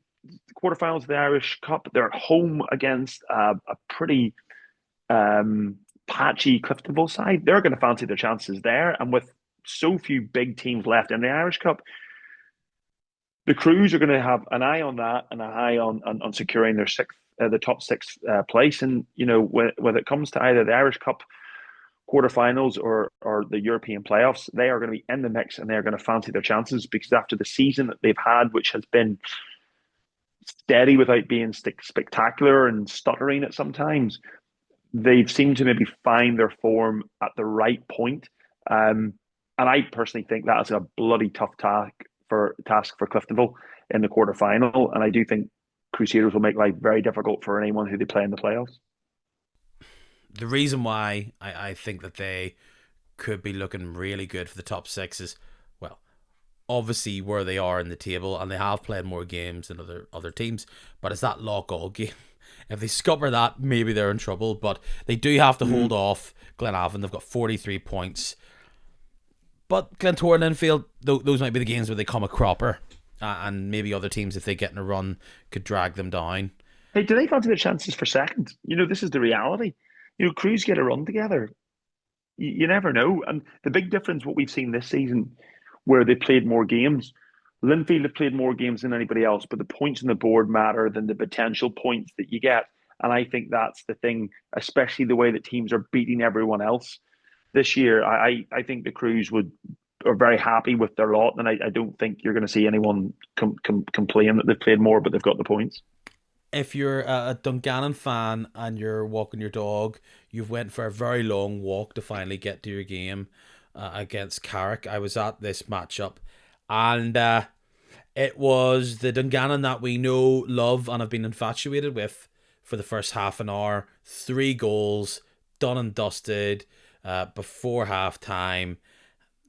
quarterfinals of the Irish Cup. They're at home against a pretty patchy Cliftonville side. They're going to fancy their chances there, and with so few big teams left in the Irish Cup, the Crews are going to have an eye on that and an eye on securing their the top 6 place. And when it comes to either the Irish Cup quarterfinals or the European playoffs, they are going to be in the mix and they're going to fancy their chances, because after the season that they've had, which has been steady without being spectacular and stuttering at sometimes, they've seemed to maybe find their form at the right point. And I personally think that is a bloody tough task for Cliftonville in the quarterfinal. And I do think Crusaders will make life very difficult for anyone who they play in the playoffs. The reason why I think that they could be looking really good for the top 6 is, well, obviously where they are in the table, and they have played more games than other teams, but it's that lock-all game. If they scupper that, maybe they're in trouble, but they do have to hold off Glenavon. They've got 43 points. But Glentoran and Linfield, those might be the games where they come a cropper. And maybe other teams, if they get in a run, could drag them down. Hey, do they fancy their chances for second? This is the reality. Crews get a run together. You never know. And the big difference, what we've seen this season, where they played more games, Linfield have played more games than anybody else, but the points on the board matter than the potential points that you get. And I think that's the thing, especially the way that teams are beating everyone else this year. I think the Crews are very happy with their lot, and I don't think you're going to see anyone complain that they've played more, but they've got the points. If you're a Dungannon fan and you're walking your dog, you've went for a very long walk to finally get to your game against Carrick. I was at this matchup, and it was the Dungannon that we know, love, and have been infatuated with for the first half an hour. 3 goals, done and dusted before half time.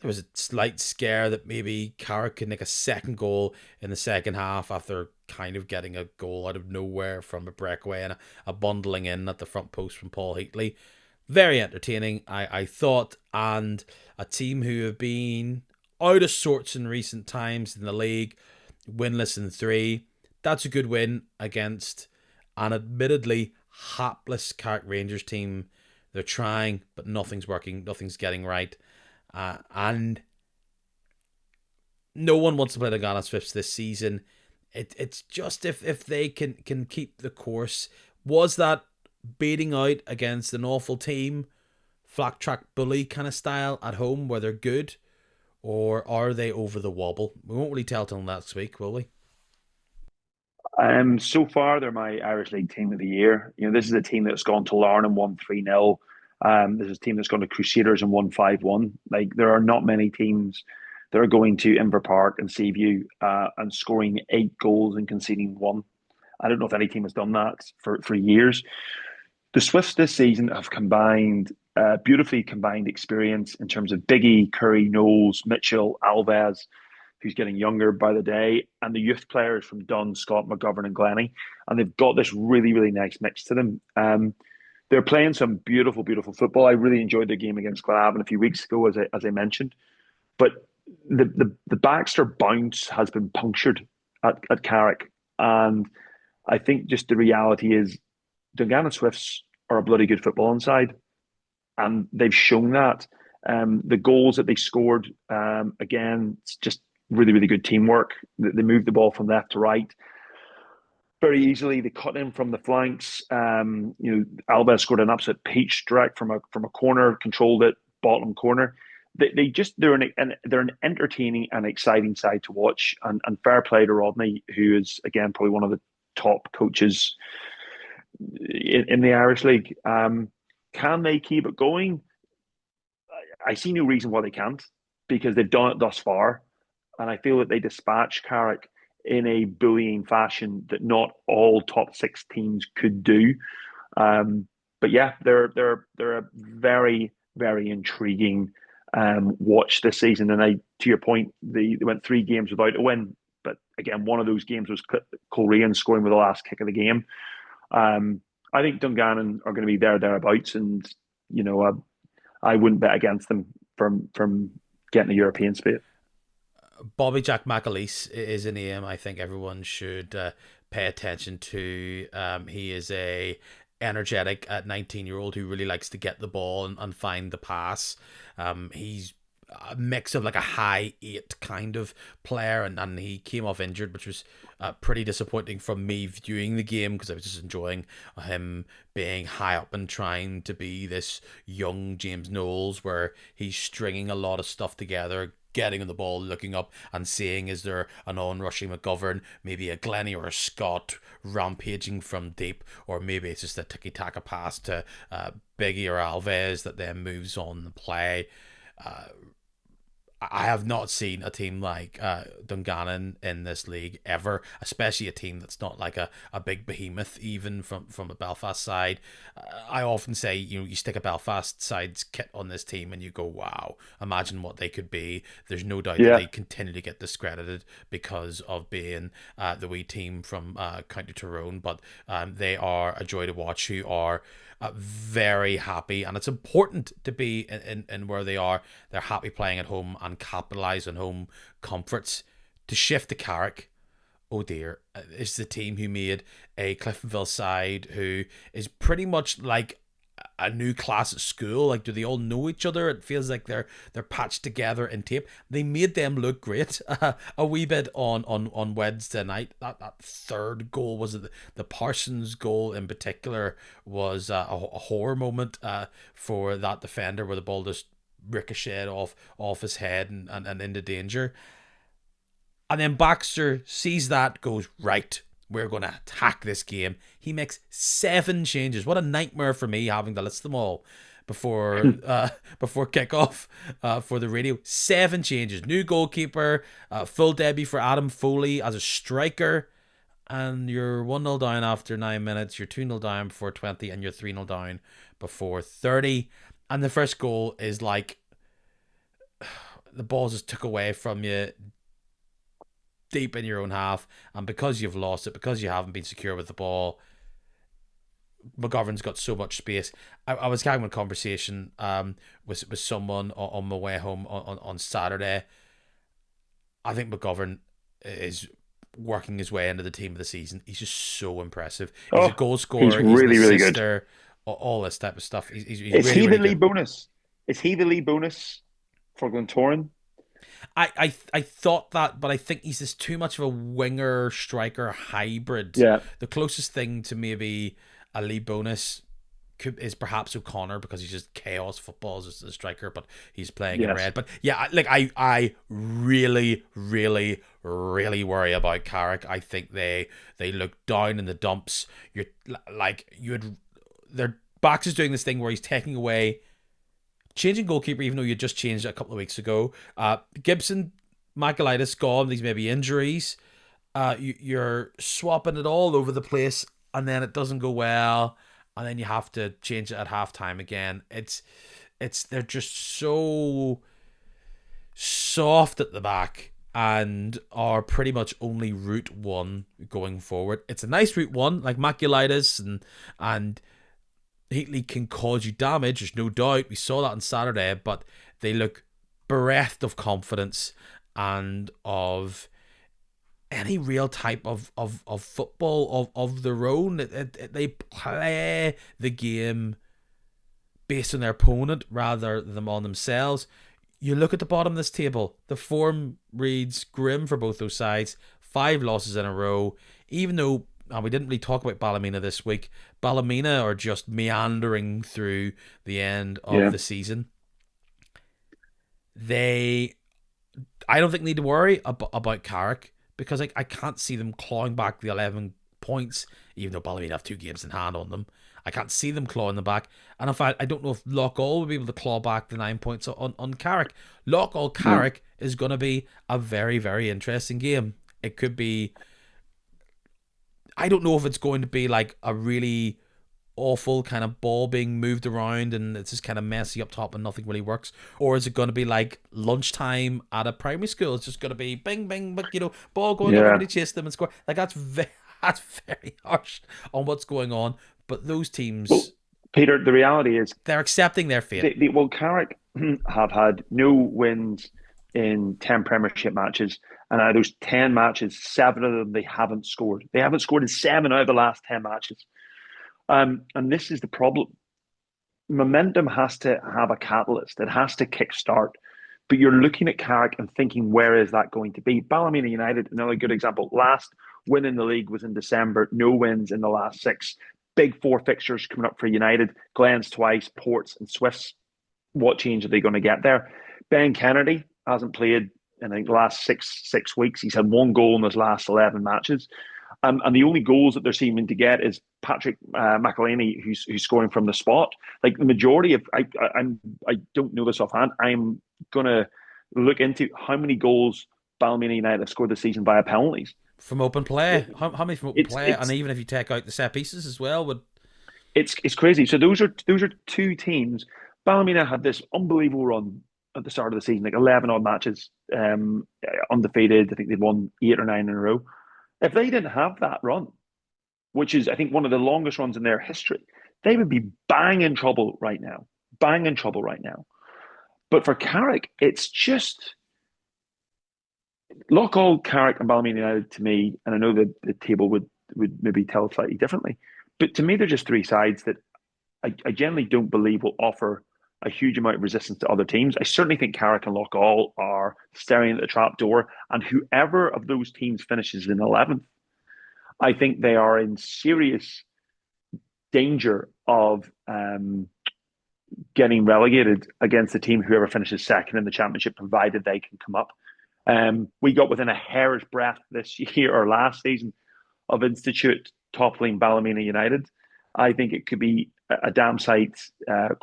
There was a slight scare that maybe Carrick could make a second goal in the second half after kind of getting a goal out of nowhere from a breakaway and a bundling in at the front post from Paul Heatley. Very entertaining, I thought, and a team who have been out of sorts in recent times in the league, winless in 3. That's a good win against An admittedly hapless Carrick Rangers team. They're trying, but nothing's working. Nothing's getting right. And no one wants to play the Ghana Swifts this season. It's just if they can keep the course. Was that beating out against an awful team, flat track bully kind of style at home where they're good? Or are they over the wobble? We won't really tell till next week, will we? So far, they're my Irish League team of the year. This is a team that's gone to Larne and won 3-0. This is a team that's gone to Crusaders and won 5-1. Like, there are not many teams that are going to Inver Park and Seaview and scoring 8 goals and conceding one. I don't know if any team has done that for years. The Swifts this season have combined beautifully combined experience in terms of Biggie, Curry, Knowles, Mitchell, Alves, who's getting younger by the day, and the youth players from Dunn, Scott, McGovern, and Glennie. And they've got this really, really nice mix to them. They're playing some beautiful, beautiful football. I really enjoyed their game against Glenavon a few weeks ago, as I mentioned. But the Baxter bounce has been punctured at Carrick. And I think just the reality is Dungannon Swifts are a bloody good football inside, and they've shown that. The goals that they scored, again, it's just really, really good teamwork. They moved the ball from left to right very easily. They cut in from the flanks. Alves scored an absolute peach direct from a corner, controlled it, bottom corner. They're an entertaining and exciting side to watch. And fair play to Rodney, who is again probably one of the top coaches in the Irish League. Can they keep it going? I see no reason why they can't, because they've done it thus far, and I feel that they dispatch Carrick in a bullying fashion that not all top six teams could do. But yeah, they're a very, very intriguing watch this season. And to your point, they went 3 games without a win. But again, one of those games was Coleraine scoring with the last kick of the game. I think Dungannon are going to be thereabouts, and I wouldn't bet against them from getting a European spot. Bobby Jack McAleese is a name I think everyone should pay attention to. He is a energetic at 19-year-old who really likes to get the ball and find the pass. He's a mix of like a high 8 kind of player, and he came off injured, which was pretty disappointing from me viewing the game, because I was just enjoying him being high up and trying to be this young James Knowles, where he's stringing a lot of stuff together, getting on the ball, looking up and seeing, is there an on-rushing McGovern, maybe a Glennie or a Scott rampaging from deep, or maybe it's just a tiki-taka pass to Biggie or Alves that then moves on the play. I have not seen a team like Dungannon in this league ever, especially a team that's not like a big behemoth, even from a Belfast side. I often say, you stick a Belfast side's kit on this team and you go, wow, imagine what they could be. There's no doubt that they continue to get discredited because of being the wee team from County Tyrone, but they are a joy to watch, who are very happy, and it's important to be in where they are. They're happy playing at home and capitalise on home comforts. To shift to Carrick, oh dear, it's the team who made a Cliftonville side who is pretty much like a new class at school. Like, do they all know each other? It feels like they're patched together in tape. They made them look great a wee bit on Wednesday night. That third goal was the Parsons goal in particular was a horror moment for that defender, where the ball just ricocheted off his head and into danger. And then Baxter sees that, goes, right, we're going to attack this game. He makes 7 changes. What a nightmare for me, having to list them all before kickoff for the radio. 7 changes. New goalkeeper, full debut for Adam Foley as a striker, and you're 1-0 down after 9 minutes. You're 2-0 down before 20, and you're 3-0 down before 30. And the first goal is like the ball just took away from you deep in your own half, and because you've lost it, because you haven't been secure with the ball, McGovern's got so much space. I was having a conversation with someone on my way home on Saturday. I think McGovern is working his way into the team of the season. He's just so impressive. He's a Oh, goal he's scorer. He's an really, really good. assister. All this type of stuff. He's Is really, he really the good. lead bonus? Is he the lead bonus for Glentoran? I thought that, but I think he's just too much of a winger striker hybrid. Yeah, The closest thing to maybe a lead bonus is perhaps O'Connor, because he's just chaos football as a striker, but he's playing in yes. red. But yeah, I really, really, really worry about Carrick. I think they look down in the dumps. You're like their backs is doing this thing where he's taking away, changing goalkeeper, even though you just changed it a couple of weeks ago. Gibson, Michaelitis gone. These may be injuries. You're swapping it all over the place, and then it doesn't go well, and then you have to change it at halftime again. They're just so soft at the back and are pretty much only route one going forward. It's a nice route one, like Maculitis and Heatley can cause you damage, there's no doubt. We saw that on Saturday, but they look bereft of confidence and of any real type of football of their own. They play the game based on their opponent rather than on themselves. You look at the bottom of this table, the form reads grim for both those sides. 5 losses in a row, even though, and we didn't really talk about Ballymena this week. Ballymena are just meandering through the end of Yeah. the season. I don't think need to worry about Carrick, because I can't see them clawing back the 11 points, even though Ballymena have 2 games in hand on them. I can't see them clawing them back. And in fact, I don't know if Loughgall will be able to claw back the 9 points on Carrick. Loughgall No. Carrick is going to be a very, very interesting game. It could be, I don't know if it's going to be like a really awful kind of ball being moved around and it's just kind of messy up top and nothing really works, or is it going to be like lunchtime at a primary school? It's just going to be bing bing, but ball going up, Yeah. everybody chase them and score. Like that's very harsh on what's going on. But those Well, teams, Peter, the reality is they're accepting their fate. well, Carrick have had no wins in 10 Premiership matches, and out of those 10 matches, 7 of them they haven't scored. They haven't scored in 7 out of the last 10 matches. And this is the problem. Momentum has to have a catalyst. It has to kickstart. But you're looking at Carrick and thinking, where is that going to be? Ballymena United, another good example. Last win in the league was in December. No wins in the last 6. Big 4 fixtures coming up for United. Glens twice, Ports and Swifts. What change are they going to get there? Ben Kennedy hasn't played in the last six weeks. He's had 1 goal in his last 11 matches. And the only goals that they're seeming to get is Patrick McElhaney, who's scoring from the spot. Like the majority of, I don't know this offhand. I'm gonna look into how many goals Ballymena United have scored this season via penalties. From open play, how many from open It's play, and it's even if you take out the set pieces as well, would it's crazy. So those are 2 teams. Ballymena had this unbelievable run at the start of the season, like 11 odd matches, undefeated. I think they'd won 8 or 9 in a row. If they didn't have that run, which is, I think, one of the longest runs in their history, they would be bang in trouble right now. Bang in trouble right now. But for Carrick, it's just Loughgall, Carrick, and Ballymena United to me, and I know that the table would maybe tell slightly differently, but to me, they're just 3 sides that I generally don't believe will offer a huge amount of resistance to other teams. I certainly think Carrick and Loughgall are staring at the trap door, and whoever of those teams finishes in 11th, I think they are in serious danger of getting relegated against the team whoever finishes second in the championship, provided they can come up. We got within a hair's breadth this year or last season of Institute toppling Ballymena United. I think it could be a damn sight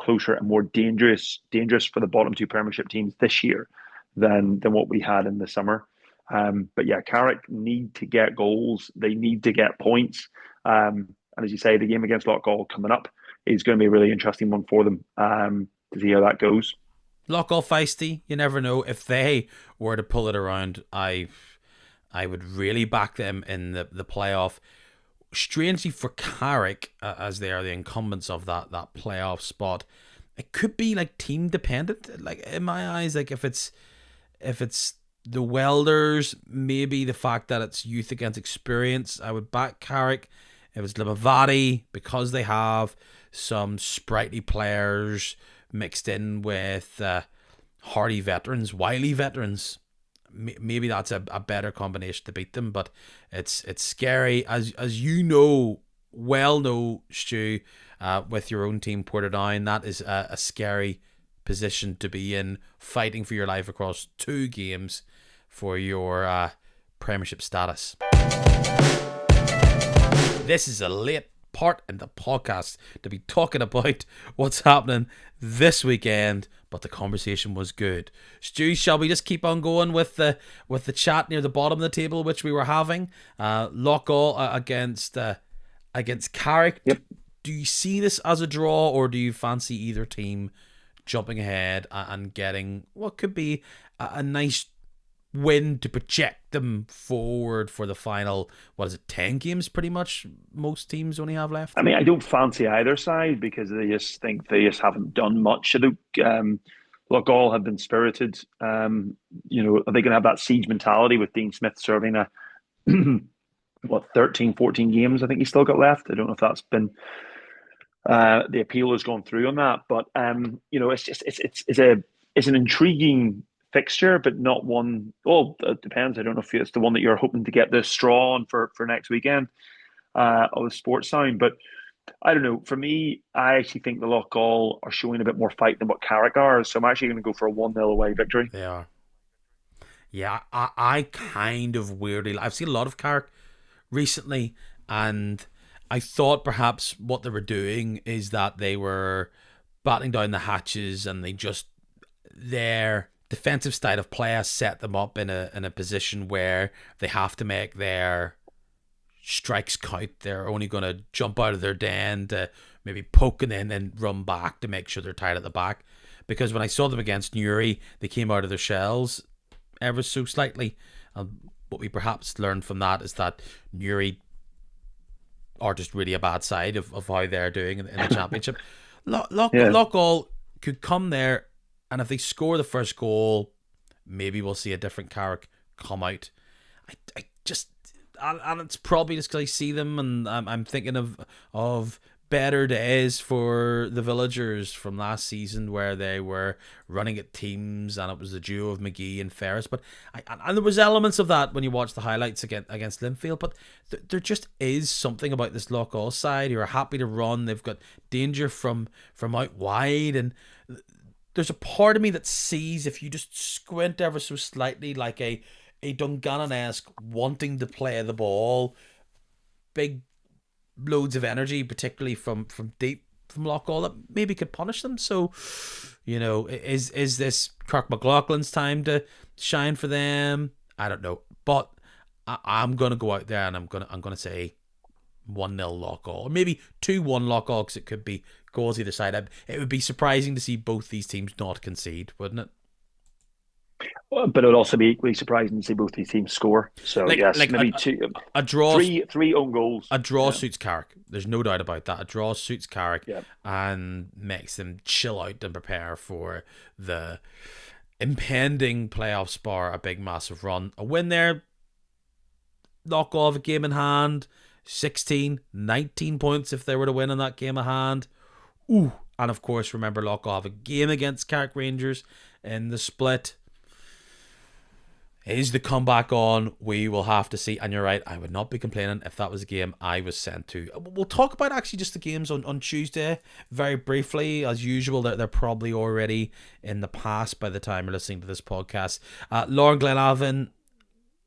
closer and more dangerous for the bottom 2 Premiership teams this year than what we had in the summer. But yeah, Carrick need to get goals. They need to get points. And as you say, the game against Loughgall coming up is going to be a really interesting one for them to see how that goes. Loughgall feisty. You never know. If they were to pull it around, I would really back them in the playoff. Strangely for Carrick, as they are the incumbents of that playoff spot, it could be like team dependent. Like in my eyes, like if it's The Welders, maybe the fact that it's youth against experience. I would back Carrick. It was Limavady because they have some sprightly players mixed in with hardy veterans, wily veterans. Maybe that's a better combination to beat them, but it's scary, as you know, Stu, with your own team Portadown. That is a scary position to be in, fighting for your life across 2 games for your Premiership status. This is a late part in the podcast to be talking about what's happening this weekend, but the conversation was good. Stu, shall we just keep on going with the chat near the bottom of the table, which we were having? Loughgall against Carrick. Yep. Do you see this as a draw, or do you fancy either team jumping ahead and getting what could be a nice win to project them forward for the final, 10 games pretty much most teams only have left? I mean, I don't fancy either side because they just think they just haven't done much. I think, look, all have been spirited. Are they going to have that siege mentality with Dean Smith serving 13, 14 games I think he's still got left. I don't know if that's been the appeal has gone through on that, but it's an intriguing fixture, but not one. Well, it depends. I don't know if it's the one that you're hoping to get the straw on for next weekend of the sports sound, but I don't know. For me, I actually think the Loughgall are showing a bit more fight than what Carrick are, so I'm actually going to go for a 1-0 away victory. They are. Yeah, I kind of weirdly, I've seen a lot of Carrick recently, and I thought perhaps what they were doing is that they were batting down the hatches, and their defensive style of play has set them up in a position where they have to make their strikes count. They're only going to jump out of their den to maybe poke and then run back to make sure they're tied at the back. Because when I saw them against Newry, they came out of their shells ever so slightly. What we perhaps learned from that is that Newry are just really a bad side of how they're doing in the championship. Loughgall could come there, and if they score the first goal, maybe we'll see a different Carrick come out. I just, and it's probably just because I see them, and I'm thinking of better days for the Villagers from last season, where they were running at teams, and it was the duo of McGee and Ferris. But and there was elements of that when you watch the highlights against Linfield. But there just is something about this Loughgall side who are happy to run. They've got danger from out wide, and there's a part of me that sees, if you just squint ever so slightly, like a Dungannon-esque wanting to play the ball, big loads of energy, particularly from deep from Loughgall, that maybe could punish them. So, is this Kirk McLaughlin's time to shine for them? I don't know, but I'm gonna go out there and I'm gonna say 1-0 Loughgall, or maybe 2-1 Loughgall, because it could be goals either side. It would be surprising to see both these teams not concede, wouldn't it? But it would also be equally surprising to see both these teams score. So maybe a draw, three own goals. A draw suits Carrick. There's no doubt about that. A draw suits Carrick, yeah, and makes them chill out and prepare for the impending playoffs bar a big massive run. A win there, Loughgall have a game in hand, 16, 19 points if they were to win in that game of hand. Ooh, and of course, remember, Loughgall have a game against Carrick Rangers in the split. Is the comeback on? We will have to see. And you're right, I would not be complaining if that was a game I was sent to. We'll talk about actually just the games on Tuesday very briefly. As usual, they're probably already in the past by the time you're listening to this podcast. Lauren Glenavon,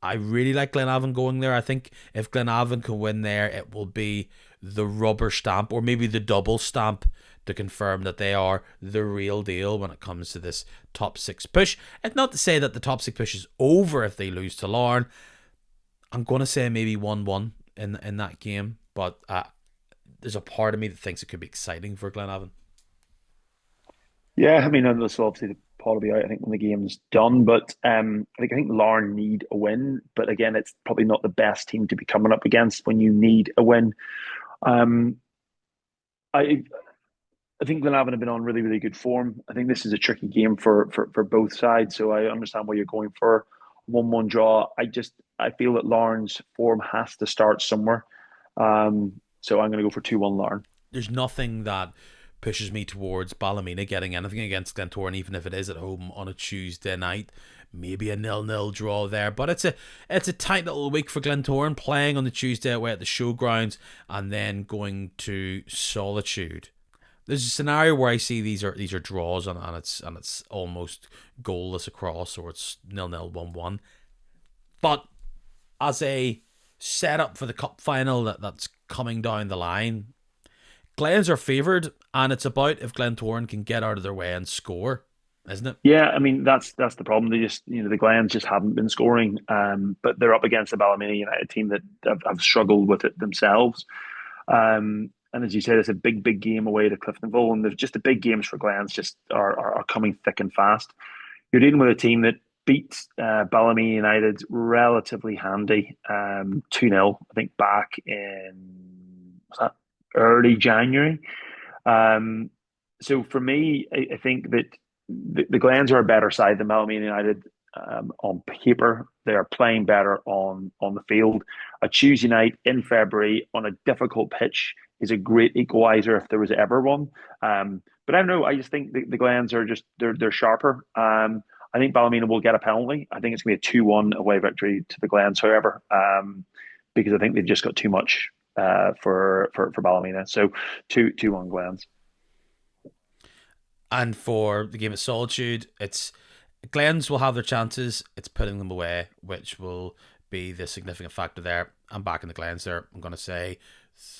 I really like Glenavon going there. I think if Glenavon can win there, it will be the rubber stamp, or maybe the double stamp, to confirm that they are the real deal when it comes to this top 6 push. It's not to say that the top 6 push is over if they lose to Larne. I'm going to say maybe 1-1 in that game, but there's a part of me that thinks it could be exciting for Glenavon. Yeah, I mean, and this will obviously probably be out, I think, when the game's done, but I think Larne need a win, but again, it's probably not the best team to be coming up against when you need a win. I think Glenavon have been on really, really good form. I think this is a tricky game for both sides, so I understand what you're going for 1-1 draw. I feel that Lauren's form has to start somewhere. So I'm going to go for 2-1 Lauren. There's nothing that pushes me towards Ballymena getting anything against Glentoran, even if it is at home on a Tuesday night. Maybe a 0-0 draw there, but it's a tight little week for Glentoran, playing on the Tuesday away at the showgrounds and then going to Solitude. There's a scenario where I see these are draws and it's almost goalless across, or it's 0-0 1-1. But as a setup for the cup final that's coming down the line, Glens are favoured, and it's about if Glentoran can get out of their way and score, isn't it? Yeah, I mean that's the problem. They just the Glens just haven't been scoring, but they're up against the Ballymena United team that have struggled with it themselves. And as you said, it's a big game away to Cliftonville, and there's just the big games for Glens just are coming thick and fast. You're dealing with a team that beat Ballymena United relatively handy, 2-0, I think, back in was that early January. Um, so for me, I think that the Glens are a better side than Ballymena United on paper. They are playing better on the field. A Tuesday night in February on a difficult pitch is a great equaliser if there was ever one. But I don't know. I just think the Glens are just they're sharper. I think Ballymena will get a penalty. I think it's going to be a 2-1 away victory to the Glens, however, because I think they've just got too much for Ballymena. So 2-1 Glens. And for the game at Solitude, it's Glens will have their chances. It's putting them away, which will be the significant factor there. I'm back in the Glens there. I'm going to say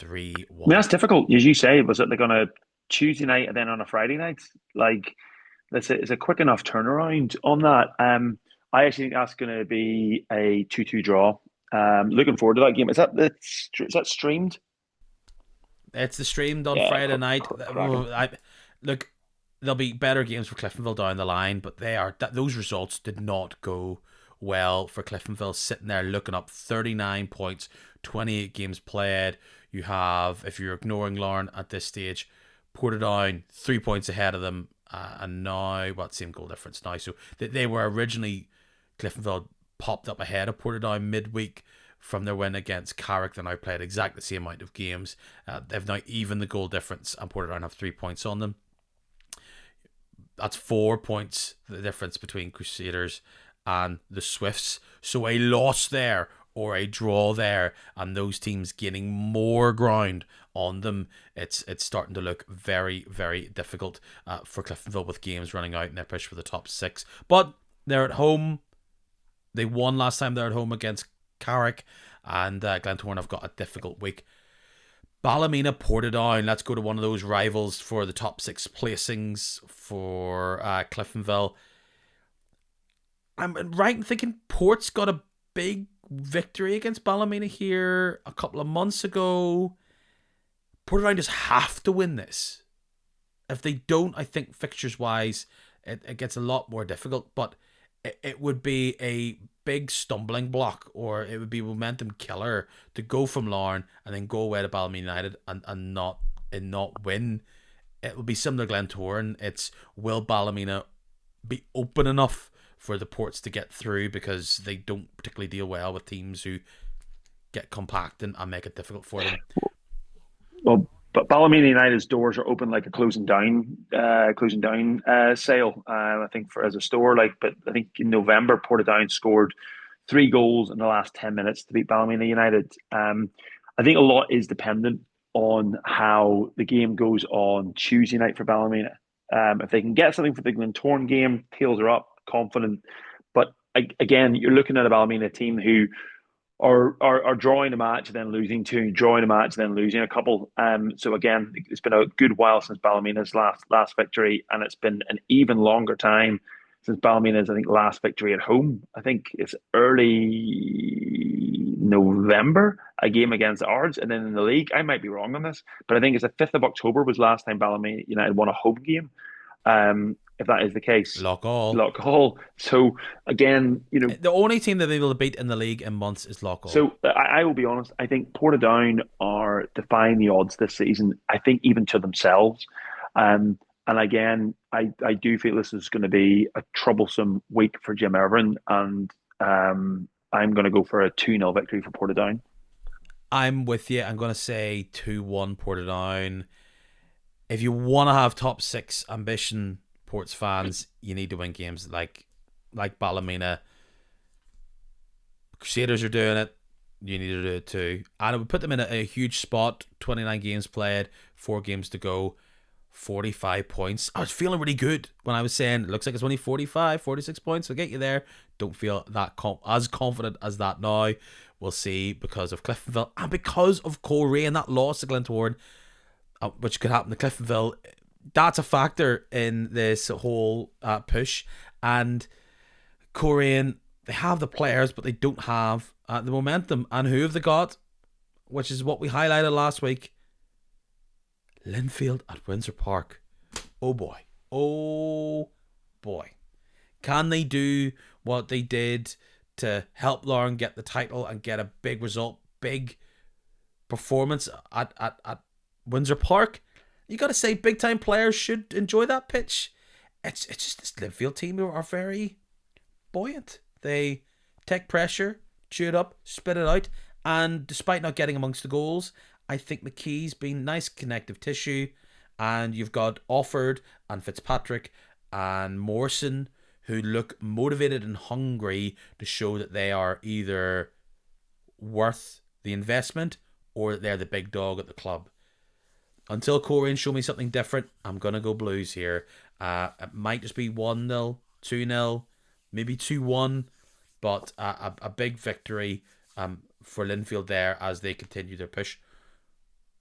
I mean, 3-1. that's difficult, as you say. Was it like on a Tuesday night and then on a Friday night? Like, it's a quick enough turnaround on that. I actually think that's going to be a 2-2 draw. Looking forward to that game. Is that streamed? It's the streamed on Yeah, Friday night. cracking. Look, there'll be better games for Cliftonville down the line, but those results did not go well for Cliftonville, sitting there looking up 39 points, 28 games played. You have, if you're ignoring Lauren at this stage, Portadown 3 points ahead of them, and now same goal difference now. So they were originally, Cliftonville popped up ahead of Portadown midweek from their win against Carrick. They now played exactly the same amount of games. They've now even the goal difference, and Portadown have 3 points on them. That's 4 points, the difference between Crusaders and the Swifts. So a loss there or a draw there, and those teams gaining more ground on them, it's starting to look very, very difficult for Cliftonville, with games running out in their push for the top six. But they're at home. They won last time they're at home against Carrick, and Glentoran have got a difficult week. Ballymena, Portadown. Let's go to one of those rivals for the top six placings for Cliftonville. I'm right in thinking Port's got a big victory against Ballymena here a couple of months ago. Portadown just have to win this. If they don't, I think fixtures-wise, it gets a lot more difficult, but it would be a big stumbling block, or it would be a momentum killer to go from Larne and then go away to Ballymena United and not win. It will be similar to Glentoran. It's, will Ballymena be open enough for the Ports to get through, because they don't particularly deal well with teams who get compact and make it difficult for them. Well, but Ballymena United's doors are open like a closing down sale. I think for as a store, but I think in November, Portadown scored 3 goals in the last 10 minutes to beat Ballymena United. I think a lot is dependent on how the game goes on Tuesday night for Ballymena. If they can get something for the Glentoran game, tails are up, confident. But again, you're looking at a Ballymena team who are drawing a match and then losing two, drawing a match and then losing a couple. So again, it's been a good while since Ballymena's last victory, and it's been an even longer time since Ballymena's, I think, last victory at home. I think it's early November, a game against Ards, and then in the league, I might be wrong on this, but I think it's the 5th of October was last time Ballymena United won a home game. If that is the case, Lock all. Lock Hall. So again, The only team that they will beat in the league in months is Lock all. so I will be honest. I think Portadown are defying the odds this season. I think even to themselves. And again, I do feel this is going to be a troublesome week for Jim Irvin. And I'm going to go for a 2-0 victory for Portadown. I'm with you. I'm going to say 2-1 Portadown. If you want to have top six ambition, Ports fans, you need to win games like Ballymena. Crusaders are doing it. You need to do it too. And it would put them in a huge spot. 29 games played, 4 games to go, 45 points. I was feeling really good when I was saying it looks like it's only 45, 46 points. We'll get you there. Don't feel that as confident as that now. We'll see because of Cliftonville and because of Coleraine, that loss to Glentoran, which could happen to Cliftonville. That's a factor in this whole push. And Coleraine, they have the players, but they don't have the momentum. And who have they got? Which is what we highlighted last week. Linfield at Windsor Park. Oh boy. Oh boy. Can they do what they did to help Lauren get the title and get a big result, big performance at Windsor Park? You got to say, big time players should enjoy that pitch. It's just this Linfield team who are very buoyant. They take pressure, chew it up, spit it out, and despite not getting amongst the goals, I think McKee's been nice connective tissue, and you've got Offord and Fitzpatrick and Morrison who look motivated and hungry to show that they are either worth the investment or that they're the big dog at the club. Until Coleraine show me something different, I'm going to go Blues here. It might just be 1-0, 2-0, maybe 2-1, but a big victory for Linfield there as they continue their push.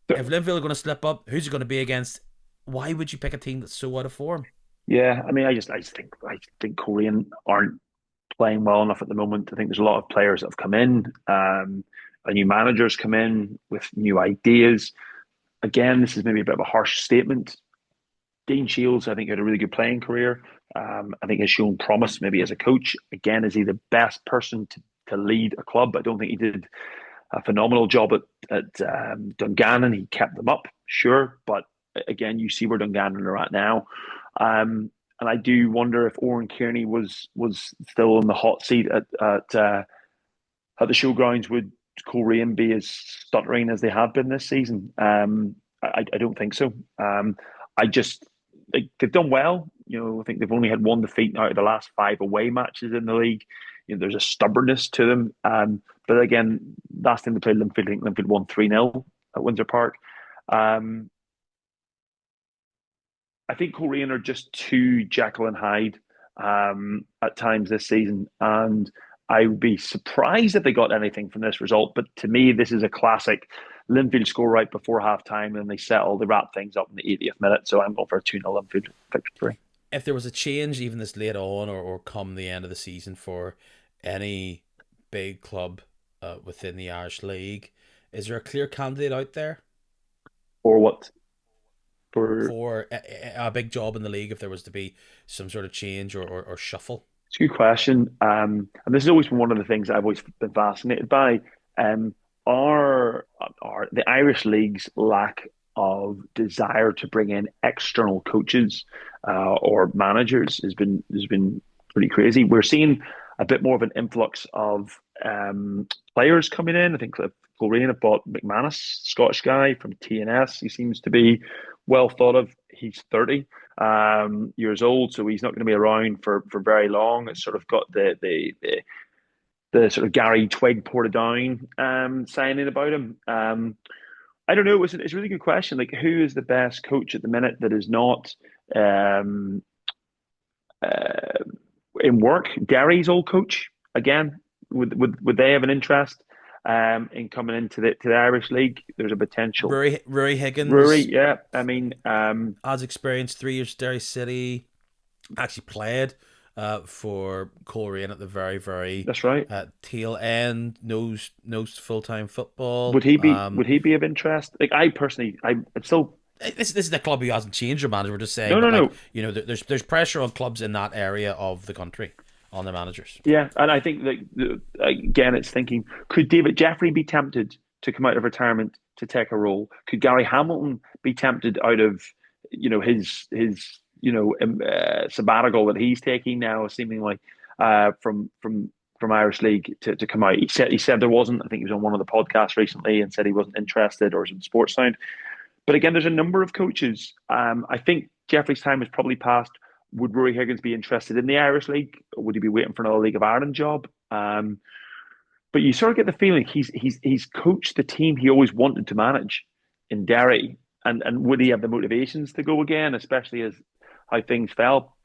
If Linfield are going to slip up, who's it going to be against? Why would you pick a team that's so out of form? Yeah, I mean, I think Korean aren't playing well enough at the moment. I think there's a lot of players that have come in, a new managers come in with new ideas. Again, this is maybe a bit of a harsh statement. Dean Shields, I think, had a really good playing career. I think has shown promise maybe as a coach. Again, is he the best person to lead a club? I don't think he did a phenomenal job at Dungannon. He kept them up, sure, but again, you see where Dungannon are at now. And I do wonder if Oran Kearney was still in the hot seat at the showgrounds. Would Coleraine be as stuttering as they have been this season? I don't think so. I just they've done well. I think they've only had one defeat out of the last 5 away matches in the league. There's a stubbornness to them. But again, last time they played Linfield, I think Linfield won 3-0 at Windsor Park. I think Coleraine are just too Jekyll and Hyde at times this season, and I would be surprised if they got anything from this result. But to me, this is a classic. Linfield score right before half time and they settle, they wrap things up in the 80th minute. So I'm going for a 2-0 Linfield victory. If there was a change, even this late on or come the end of the season for any big club within the Irish League, is there a clear candidate out there Or what? For for a big job in the league if there was to be some sort of change or shuffle? It's a good question. And this has always been one of the things I've always been fascinated by. Um, are the Irish League's lack of desire to bring in external coaches or managers has been pretty crazy. We're seeing a bit more of an influx of players coming in. I think Coleraine have bought McManus, Scottish guy from TNS. He seems to be well thought of. He's 30 years old, so he's not going to be around for very long. It's sort of got the sort of Gary Twig Portadown signing about him. I don't know. It's a really good question. Like, who is the best coach at the minute that is not um, uh, in work? Gary's old coach again. Would they have an interest in coming into the Irish League? There's a potential. Rory Rory, Higgins yeah. I mean, has experience, 3 years Derry City, actually played for Coleraine at the very, very that's right. tail end, knows full time football. Would he be? Would he be of interest? Like, I personally, I'm still. This is the club who hasn't changed their manager. We're just saying, No, but no, like, no. there's pressure on clubs in that area of the country on their managers. Yeah, and I think that again, it's thinking: could David Jeffrey be tempted to come out of retirement to take a role? Could Gary Hamilton be tempted out of his sabbatical that he's taking now, seemingly from from Irish League to come out. He said there wasn't. I think he was on one of the podcasts recently and said he wasn't interested, or was in Sports Sound. But again, there's a number of coaches. I think Jeffrey's time has probably passed. Would Rory Higgins be interested in the Irish League? Or would he be waiting for another League of Ireland job? But you sort of get the feeling he's coached the team he always wanted to manage in Derry, and would he have the motivations to go again, especially as how things fell?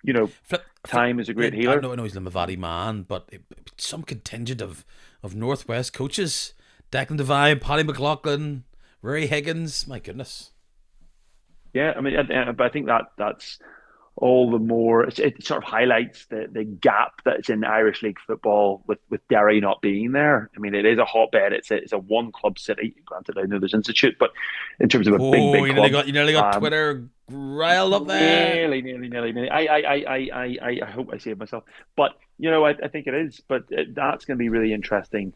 Time is a great I healer. know he's a Limavady man, but some contingent of Northwest coaches: Declan Devine, Paddy McLaughlin, Rory Higgins. My goodness. Yeah, I mean, but I think that's all the more. It sort of highlights the gap that's in Irish League football with Derry not being there. I mean, it is a hotbed. It's a one club city. Granted, I know there's Institute, but in terms of a big club, You nearly got Twitter riled up there. nearly. I hope I saved myself, but I think it is. But that's going to be really interesting.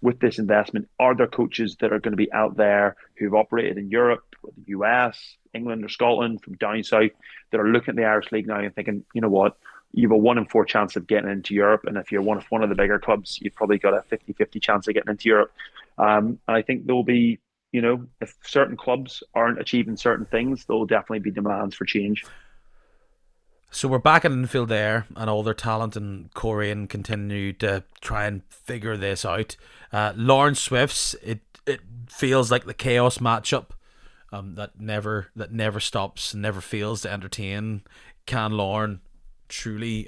With this investment, are there coaches that are going to be out there who've operated in Europe, or the US, England, or Scotland from down south that are looking at the Irish League now and thinking, you know what, you have a 1 in 4 chance of getting into Europe, and if you're one of the bigger clubs, you've probably got a 50-50 chance of getting into Europe. And I think there'll be, if certain clubs aren't achieving certain things, there'll definitely be demands for change. So we're back in Enfield there, and all their talent and Korean continue to try and figure this out. Lawrence Swifts, it feels like the chaos matchup that never stops, never fails to entertain. Can Lorne truly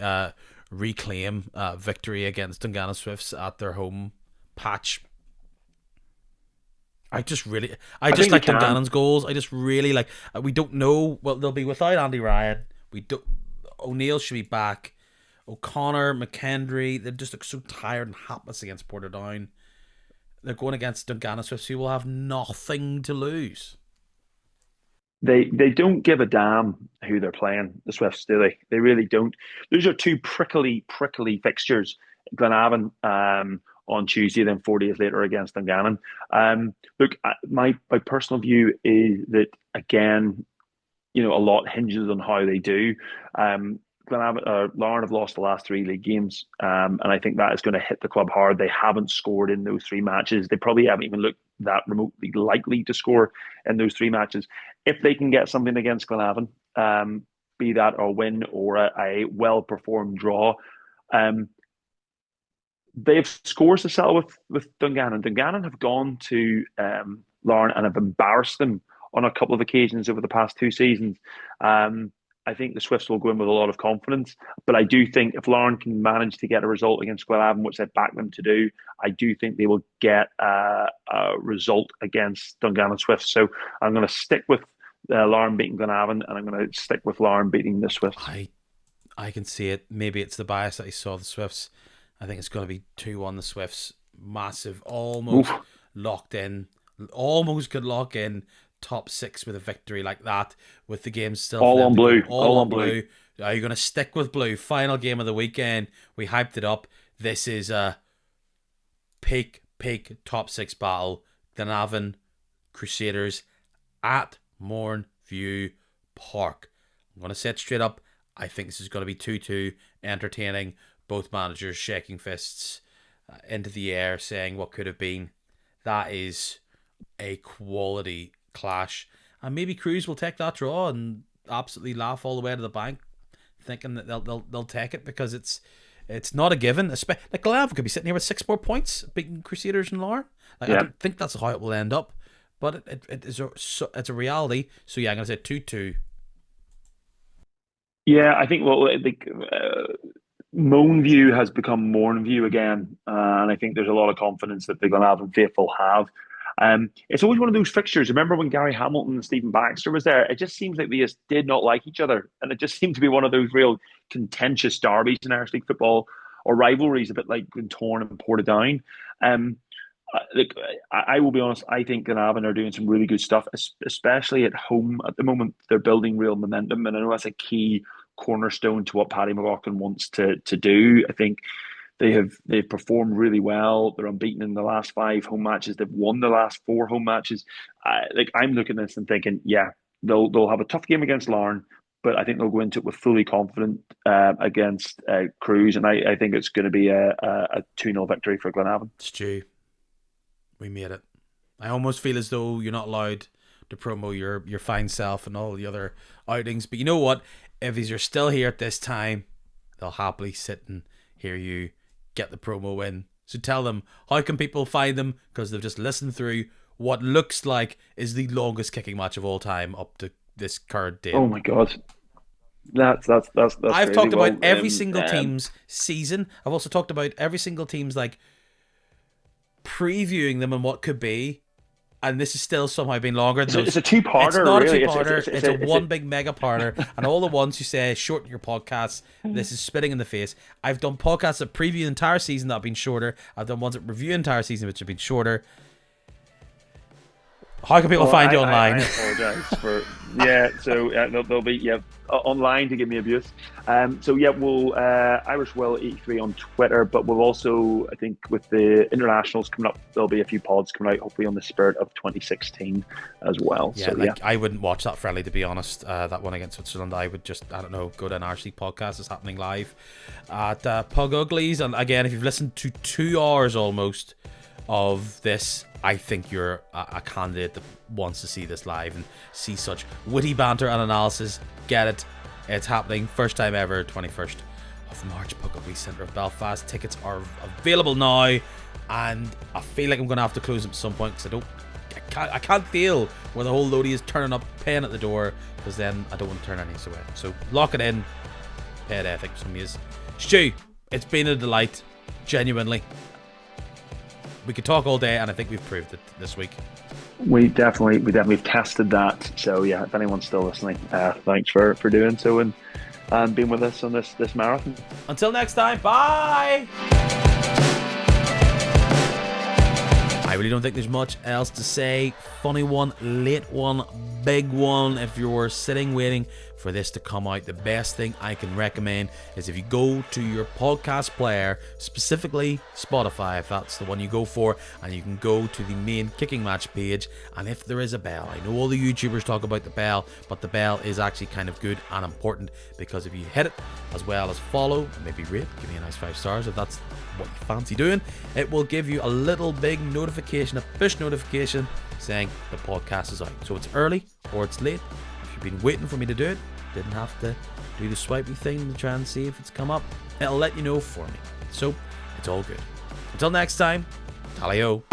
reclaim victory against Dungannon Swifts at their home patch? I just like Dungannon's goals. I just really like. We don't know. Well, they'll be without Andy Ryan. We don't. O'Neill should be back. O'Connor, McKendry, they just look so tired and hapless against Portadown. They're going against Dungannon Swifts, who will have nothing to lose. They don't give a damn who they're playing, the Swifts, do they? They really don't. Those are two prickly fixtures. Glenavon on Tuesday, then 4 days later against Dungannon. Look, my personal view is that, again, a lot hinges on how they do. Larne have lost the last 3 league games, and I think that is going to hit the club hard. They haven't scored in those 3 matches. They probably haven't even looked that remotely likely to score in those 3 matches. If they can get something against Glenavon, be that a win or a well-performed draw, they have scores to settle with Dungannon. Dungannon have gone to Larne and have embarrassed them on a couple of occasions over the past 2 seasons. I think the Swifts will go in with a lot of confidence, but I do think if Larne can manage to get a result against Glenavon, which I back them to do, I do think they will get a result against Dungannon Swifts. So I'm going to stick with Larne beating Glenavon, and I'm going to stick with Larne beating the Swifts. I can see it. Maybe it's the bias that I saw the Swifts. I think it's going to be 2-1 the Swifts. Massive, almost locked in, almost could lock in top 6 with a victory like that, with the game still all on blue. All on blue. Are you going to stick with blue? Final game of the weekend. We hyped it up. This is a peak top 6 battle. Glenavon Crusaders at Mornview Park. I'm going to say it straight up. I think this is going to be 2-2, entertaining. Both managers shaking fists into the air, saying what could have been. That is a quality clash, and maybe Crews will take that draw and absolutely laugh all the way to the bank, thinking that they'll take it, because it's not a given. Like Glenavon could be sitting here with 6 more points, beating Crusaders and Larne. I don't think that's how it will end up, but it's a reality. So yeah, I'm gonna say 2-2. Yeah, I think Moanview has become Mornview again, and I think there's a lot of confidence that the Glenavon faithful have. It's always one of those fixtures. Remember when Gary Hamilton and Stephen Baxter was there? It just seems like they just did not like each other, and it just seemed to be one of those real contentious derbies in Irish League football, or rivalries, a bit like Glentoran and Portadown. Look, I will be honest. I think Glenavon are doing some really good stuff, especially at home at the moment. They're building real momentum, and I know that's a key cornerstone to what Paddy McLaughlin wants to do. I think they've performed really well. They're unbeaten in the last 5 home matches. They've won the last 4 home matches. I'm looking at this and thinking, yeah, they'll have a tough game against Larne, but I think they'll go into it with fully confident against Crews, and I think it's going to be a 2-0 victory for Glenavon. Stu, we made it. I almost feel as though you're not allowed to promo your fine self and all the other outings, but you know what? If you're still here at this time, they'll happily sit and hear you get the promo in. So tell them, how can people find them? Because they've just listened through what looks like is the longest kicking match of all time up to this current date. Oh my God. That's I've talked well, about every single team's season. I've also talked about every single team's like previewing them and what could be. And this is still somehow been longer than it's a two-parter. It's not really. a two-parter. It's a one big mega-parter. And all the ones who say shorten your podcasts, this is spitting in the face. I've done podcasts that preview the entire season that have been shorter. I've done ones that review the entire season which have been shorter. How can people find you online? I apologize for So they'll be online to give me abuse. We'll Irish Will 83 on Twitter, but we'll also, I think, with the internationals coming up, there'll be a few pods coming out, hopefully on the spirit of 2016 as well. I wouldn't watch that friendly, to be honest. That one against Switzerland, I would just, I don't know, go to an RC podcast. It's happening live at Pug Uglies. And again, if you've listened to 2 hours almost of this, I think you're a candidate that wants to see this live and see such witty banter and analysis. Get it. It's happening. First time ever, 21st of March, Pug Uglies Centre of Belfast. Tickets are available now, and I feel like I'm going to have to close them at some point because I can't deal where the whole loadie is turning up, paying at the door, because then I don't want to turn any away. So lock it in. Pay it, I think, some years. Stu, it's been a delight. Genuinely. We could talk all day, and I think we've proved it this week. We've tested that. So yeah, if anyone's still listening, thanks for doing so and being with us on this marathon. Until next time, bye. I really don't think there's much else to say. Funny one, late one, big one. If you're sitting waiting for this to come out, the best thing I can recommend is if you go to your podcast player, specifically Spotify, if that's the one you go for, and you can go to the main kicking match page, and if there is a bell, I know all the YouTubers talk about the bell, but the bell is actually kind of good and important, because if you hit it, as well as follow, maybe rate, give me a nice 5 stars if that's what you fancy doing, it will give you a little big notification, a push notification saying the podcast is out. So it's early or it's late. If you've been waiting for me to do it, didn't have to do the swipey thing to try and see if it's come up, it'll let you know for me. So it's all good. Until next time, tally-ho.